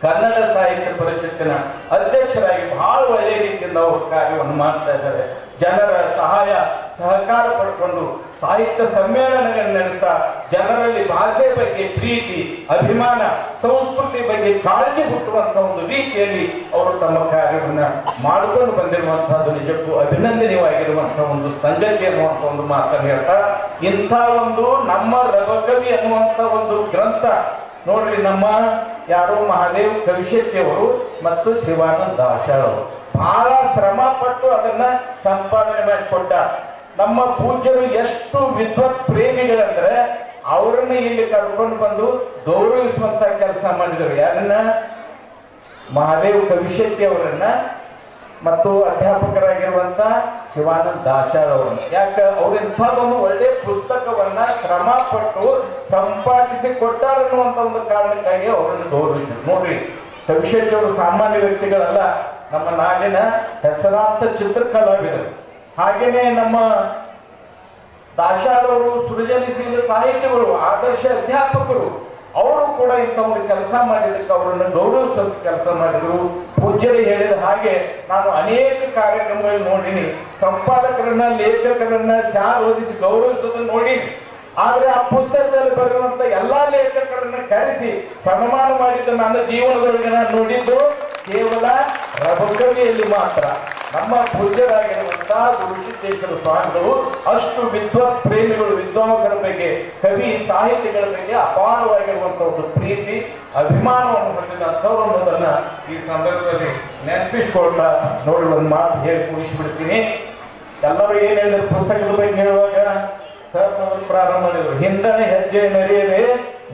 ಕನ್ನಡ ಸಾಹಿತ್ಯ ಪರಿಷತ್ತಿನ ಅಧ್ಯಕ್ಷರಾಗಿ ಬಹಳ ಒಳ್ಳೆಯ ರೀತಿಯಿಂದ ಅವರು ಕಾರ್ಯವನ್ನು ಮಾಡ್ತಾ ಇದ್ದಾರೆ. ಜನರ ಸಹಾಯ ಸಹಕಾರ ಪಡ್ಕೊಂಡು ಸಾಹಿತ್ಯ ಸಮ್ಮೇಳನಗಳನ್ನು ನಡೆಸ್ತಾ ಜನರಲ್ಲಿ ಭಾಷೆ ಬಗ್ಗೆ ಪ್ರೀತಿ, ಅಭಿಮಾನ, ಸಂಸ್ಕೃತಿ ಬಗ್ಗೆ ಕಾಳಜಿ ಹುಟ್ಟುವಂತ ಒಂದು ರೀತಿಯಲ್ಲಿ ಅವರು ತಮ್ಮ ಕಾರ್ಯವನ್ನ ಮಾಡಿಕೊಂಡು ಬಂದಿರುವಂತಹದ್ದು ನಿಜಕ್ಕೂ ಅಭಿನಂದನೀಯವಾಗಿರುವಂತಹ ಒಂದು ಸಂಗತಿ ಅನ್ನುವಂಥ ಒಂದು ಮಾತನ್ನು ಹೇಳ್ತಾ, ಇಂಥ ಒಂದು ನಮ್ಮ ರಬಕವಿ ಅನ್ನುವಂಥ ಒಂದು ಗ್ರಂಥ ನೋಡ್ರಿ, ನಮ್ಮ ಯಾರು ಮಹಾದೇವ್ ಕವಿಶೆಟ್ಟಿಯವರು ಮತ್ತು ಶಿವಾನಂದ ದಾಶಾಳ್ ಅವರು ಬಹಳ ಶ್ರಮ ಪಟ್ಟು ಅದನ್ನ ಸಂಪಾದನೆ ಮಾಡಿಕೊಟ್ಟ. ನಮ್ಮ ಪೂಜ್ಯರು ಎಷ್ಟು ವಿದ್ವತ್ ಪ್ರೇಮಿಗಳಂದ್ರೆ ಅವರನ್ನ ಇಲ್ಲಿ ಕರ್ಕೊಂಡು ಬಂದು ಗೌರವಿಸುವಂತ ಕೆಲಸ ಮಾಡಿದರು. ಯಾರನ್ನ? ಮಹಾದೇವ್ ಕವಿಶೆಟ್ಟಿ ಅವರನ್ನ ಮತ್ತು ಅಧ್ಯಾಪಕರಾಗಿರುವಂತ ಶಿವಾನಂದ ದಾಶಾಳ್ ಅವರನ್ನ. ಯಾಕೆ? ಅವ್ರಿಂಥದ್ದೊಂದು ಒಳ್ಳೆ ಪುಸ್ತಕವನ್ನ ಶ್ರಮ ಪಟ್ಟು ಸಂಪಾದಿಸಿ ಕೊಟ್ಟಾರನ್ನುವಂತ ಒಂದು ಕಾರಣಕ್ಕಾಗಿ ಅವರನ್ನು ಗೌರವಿಸಿದ್ರು. ನೋಡ್ರಿ, ಕವಿಶೆಟ್ಟಿ ಅವರು ಸಾಮಾನ್ಯ ವ್ಯಕ್ತಿಗಳಲ್ಲ, ನಮ್ಮ ನಾಡಿನ ಹೆಸರಾಂತ ಚಿತ್ರಕಲಾವಿದರು. ಹಾಗೇನೆ ನಮ್ಮ ದಾಶಾಳ್ ಅವರು ಸೃಜನಶೀಲ ಸಾಹಿತ್ಯಗಳು, ಆದರ್ಶ ಅಧ್ಯಾಪಕರು. ಅವರು ಕೂಡ ಇಂಥ ಒಂದು ಕೆಲಸ ಮಾಡಿದ್ದಕ್ಕೆ ಅವರನ್ನು ಗೌರವಿಸುವಂತ ಕೆಲಸ ಮಾಡಿದ್ರು. ಪೂಜ್ಯರು ಹೇಳಿದ ಹಾಗೆ ನಾನು ಅನೇಕ ಕಾರ್ಯಕ್ರಮಗಳು ನೋಡಿನಿ, ಸಂಪಾದಕರನ್ನ ಲೇಖಕರನ್ನ ಶಾಲೆ ಓದಿಸಿ ಗೌರವಿಸೋದನ್ನು ನೋಡಿನಿ. ಆದ್ರೆ ಆ ಪುಸ್ತಕದಲ್ಲಿ ಬರುವಂತ ಎಲ್ಲಾ ಲೇಖಕರನ್ನ ಕರೆಸಿ ಸನ್ಮಾನ ಮಾಡಿದ್ದು ನನ್ನ ಜೀವನದೊಳಗೆ ನಾನು ನೋಡಿದ್ದು ಕೇವಲ ರಘುಕವಿಯಲ್ಲಿ ಮಾತ್ರ. ನಮ್ಮ ಪೂಜ್ಯರಾಗಿರುವಂತಹ ಗುರುಸಿದ್ದೇಶ್ವರ ಸ್ವಾಮಿಗಳು ಅಷ್ಟು ವಿದ್ವತ್ ಪ್ರೇಮಿಗಳು, ವಿದ್ವಾಂಸರ ಬಗ್ಗೆ, ಕವಿ ಸಾಹಿತ್ಯಗಳ ಬಗ್ಗೆ ಅಪಾರವಾಗಿರುವಂತಹ ಒಂದು ಪ್ರೀತಿ ಅಭಿಮಾನವನ್ನು ಹೊಂದಿದಂಥವ್ರು ಅನ್ನೋದನ್ನ ಈ ಸಂದರ್ಭದಲ್ಲಿ ನೆನಪಿಸ್ಕೊಳ್ತಾ ನೋಡಿ ಒಂದು ಮಾತು ಹೇಳಿ ಮುಗಿಸ್ಬಿಡ್ತೀನಿ. ಎಲ್ಲರೂ ಏನ್ ಹೇಳಿದ್ರು ಪುಸ್ತಕದ ಬಗ್ಗೆ ಹೇಳುವಾಗ ಪ್ರಾರಂಭ ಮಾಡಿದ್ರು, ಹಿಂದನೆ ಹೆಜ್ಜೆ ನರಿಯದೆ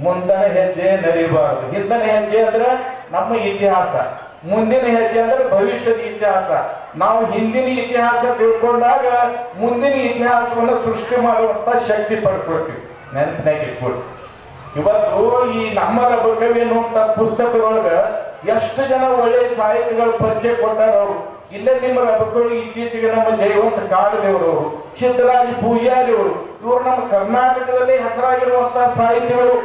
ಮುಂದನೆ ಹೆಜ್ಜೆ ನರಿಬಾರದು. ಹಿಂದನೆ ಹೆಜ್ಜೆ ಅಂದ್ರೆ ನಮ್ಮ ಇತಿಹಾಸ, ಮುಂದಿನ ಹೆಜ್ಜೆ ಅಂದ್ರೆ ಭವಿಷ್ಯದ ಇತಿಹಾಸ. ನಾವು ಹಿಂದಿನ ಇತಿಹಾಸ ತಿಳ್ಕೊಂಡಾಗ ಮುಂದಿನ ಇತಿಹಾಸವನ್ನು ಸೃಷ್ಟಿ ಮಾಡುವಂತ ಶಕ್ತಿ ಪಡ್ಕೊಳ್ತೀವಿ. ನೆನಪಿನಾಗ ಇಟ್ಕೊಳ್ತೀವಿ. ಇವತ್ತು ಈ ನಮ್ಮ ರಘುಕವಿ ಅನ್ನುವಂತ ಪುಸ್ತಕದೊಳಗ ಎಷ್ಟು ಜನ ಒಳ್ಳೆಯ ಸಾಹಿತ್ಯಗಳ ಪರಿಚಯ ಕೊಟ್ಟಾರ. ಅವರು ಇಲ್ಲೇ ನಿಮ್ಮ ರಘುಕವಿ ಇತ್ತೀಚೆಗೆ ನಮ್ಮ ಜಯವಂತ ಕಾಡದೇವರವರು, ಸಿದ್ದರಾಜ ಪೂಜಾರಿ ಅವರು, ಇವರು ನಮ್ಮ ಕರ್ನಾಟಕದಲ್ಲಿ ಹೆಸರಾಗಿರುವಂತಹ ಸಾಹಿತ್ಯಗಳು.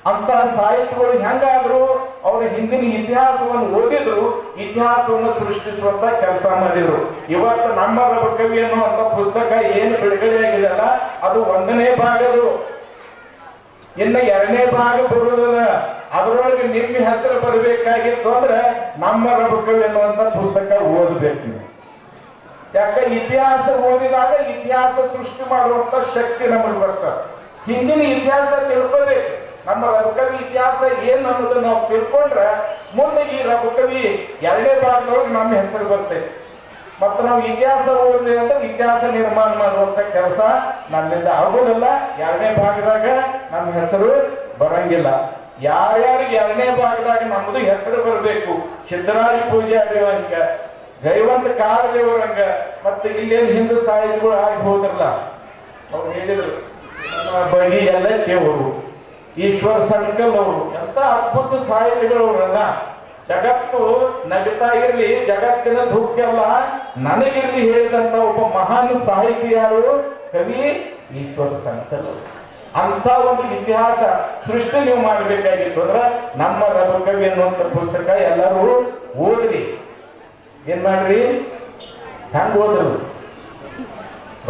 ಅಂತಹ ಸಾಹಿತ್ಯಗಳು ಹೆಂಗಾದ್ರು ಅವರ ಹಿಂದಿನ ಇತಿಹಾಸವನ್ನು ಓದಿದ್ರು, ಇತಿಹಾಸವನ್ನು ಸೃಷ್ಟಿಸುವಂತ ಕೆಲಸ ಮಾಡಿದ್ರು. ಇವತ್ತು ನಮ್ಮ ರಘುಕವಿ ಅನ್ನುವಂತ ಪುಸ್ತಕ ಏನು ಬಿಡುಗಡೆಯಾಗಿದೆಯಲ್ಲ ಅದು 1ನೇ ಭಾಗದು. ಇನ್ನು 2ನೇ ಭಾಗ ಬರುವುದಿಲ್ಲ. ಅದರೊಳಗೆ ನಿಮ್ಮ ಹೆಸರು ಬರಬೇಕಾಗಿತ್ತು ಅಂದ್ರೆ ನಮ್ಮ ರಘುಕವಿ ಅನ್ನುವಂತ ಪುಸ್ತಕ ಓದಬೇಕು ನೀವು. ಯಾಕೆ ಇತಿಹಾಸ ಓದಿದಾಗ ಇತಿಹಾಸ ಸೃಷ್ಟಿ ಮಾಡುವಂತ ಶಕ್ತಿ ನಮಗೆ ಬರ್ತದೆ. ಹಿಂದಿನ ಇತಿಹಾಸ ತಿಳ್ಕೋಬೇಕು. ನಮ್ಮ ರಘುಕವಿ ಇತಿಹಾಸ ಏನು ಅನ್ನೋದನ್ನ ನಾವು ತಿಳ್ಕೊಂಡ್ರೆ ಮುಂದೆ ಈ ರಘುಕವಿ 2ನೇ ಭಾಗದೊಳಗೆ ನಮ್ಮ ಹೆಸರು ಬರ್ತೈತೆ. ಮತ್ತು ನಾವು ಇತಿಹಾಸ ಓದಿದ್ರೆ ಅಂದ್ರೆ ಇತಿಹಾಸ ನಿರ್ಮಾಣ ಮಾಡುವಂತ ಕೆಲಸ ನನ್ನಿಂದ ಆಗೋದಿಲ್ಲ. 2ನೇ ಭಾಗದಾಗ ನಮ್ಮ ಹೆಸರು ಬರಂಗಿಲ್ಲ. ಯಾರ್ಯಾರಿಗೆ 2ನೇ ಭಾಗದಾಗ ನಮ್ಮದು ಹೆಸರು ಬರಬೇಕು, ಸಿದ್ದರಾಜ ಪೂಜಾರಿವಂಗ, ಜಯವಂತ ಕಾರದೇವರಂಗ, ಮತ್ತೆ ಇಲ್ಲೇನು ಹಿಂದೂ ಸಾಹಿತ್ಯಗಳು ಆಗಿ ಹೋದ್ರಲ್ಲ, ಅವ್ರು ಹೇಳಿದ್ರು ಬಗಿ ಎಲ್ಲ ದೇವರು, ಈಶ್ವರ ಸಂಕಲ್ ಅವರು, ಎಂತ ಅದ್ಭುತ ಸಾಹಿತ್ಯಗಳವರಲ್ಲ. ಜಗತ್ತು ನಗುತ್ತಾ ಇರ್ಲಿ, ಜಗತ್ತಿನ ದುಃಖ ಎಲ್ಲ ನನಗಿರ್ಲಿ ಹೇಳಿದಂತ ಒಬ್ಬ ಮಹಾನ್ ಸಾಹಿತಿ ಯಾರು? ಕವಿ ಈಶ್ವರ ಸಂಕಲ್. ಅಂತ ಒಂದು ಇತಿಹಾಸ ಸೃಷ್ಟಿ ನೀವು ಮಾಡಬೇಕಾಗಿತ್ತು ಅಂದ್ರೆ ನಮ್ಮ ರಘುಕವಿ ಅನ್ನುವಂಥ ಪುಸ್ತಕ ಎಲ್ಲರೂ ಓದ್ರಿ. ಏನ್ ಮಾಡ್ರಿ? ಹೆಂಗ್ ಓದ್ರು?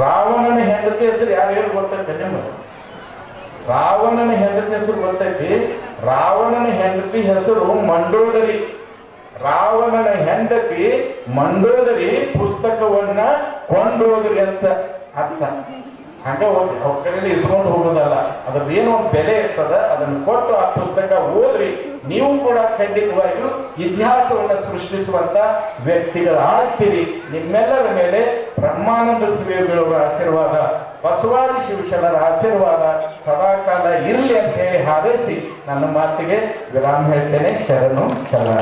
ರಾವಣನ ಹೆಂಡತಿ ಹೆಸರು ಯಾರು ಹೇಳಿ ಗೊತ್ತೈತೆ ನಿಮ್ಗೆ? ರಾವಣನ ಹೆಂಡತಿ ಹೆಸರು ಗೊತ್ತೈತಿ? ರಾವಣನ ಹೆಂಡತಿ ಹೆಸರು ಮಂಡೋದರಿ. ರಾವಣನ ಹೆಂಡತಿ ಮಂಡೋದರಿ ಪುಸ್ತಕವನ್ನ ಕೊಂಡೋದ್ರಿ ಅಂತ ಅರ್ಥ. ಹಂಗ ಹೋಗಿ ಅವ್ರ ಕಡೆಯಲ್ಲಿ ಇಸ್ಕೊಂಡು ಹೋಗೋದಲ್ಲ, ಅದ್ರದ್ದು ಏನೋ ಒಂದು ಬೆಲೆ ಇರ್ತದ, ಅದನ್ನು ಕೊಟ್ಟು ಆ ಪುಸ್ತಕ ಓದ್ರಿ. ನೀವು ಕೂಡ ಖಂಡಿತವಾಗಿಯೂ ಇತಿಹಾಸವನ್ನು ಸೃಷ್ಟಿಸುವಂತ ವ್ಯಕ್ತಿಗಳಾಗ್ತೀರಿ. ನಿಮ್ಮೆಲ್ಲರ ಮೇಲೆ ಬ್ರಹ್ಮಾನಂದ ಸ್ವಾಮಿಗಳವರ ಆಶೀರ್ವಾದ, ಬಸವಾದಿ ಶಿವಶರಣರ ಆಶೀರ್ವಾದ ಸದಾಕಾಲ ಇರಲಿ ಅಂತ ಹೇಳಿ ಹಾರೈಸಿ ನನ್ನ ಮಾತಿಗೆ ವಿರಾಮ ಹೇಳ್ತೇನೆ. ಶರಣು ಶರಣ.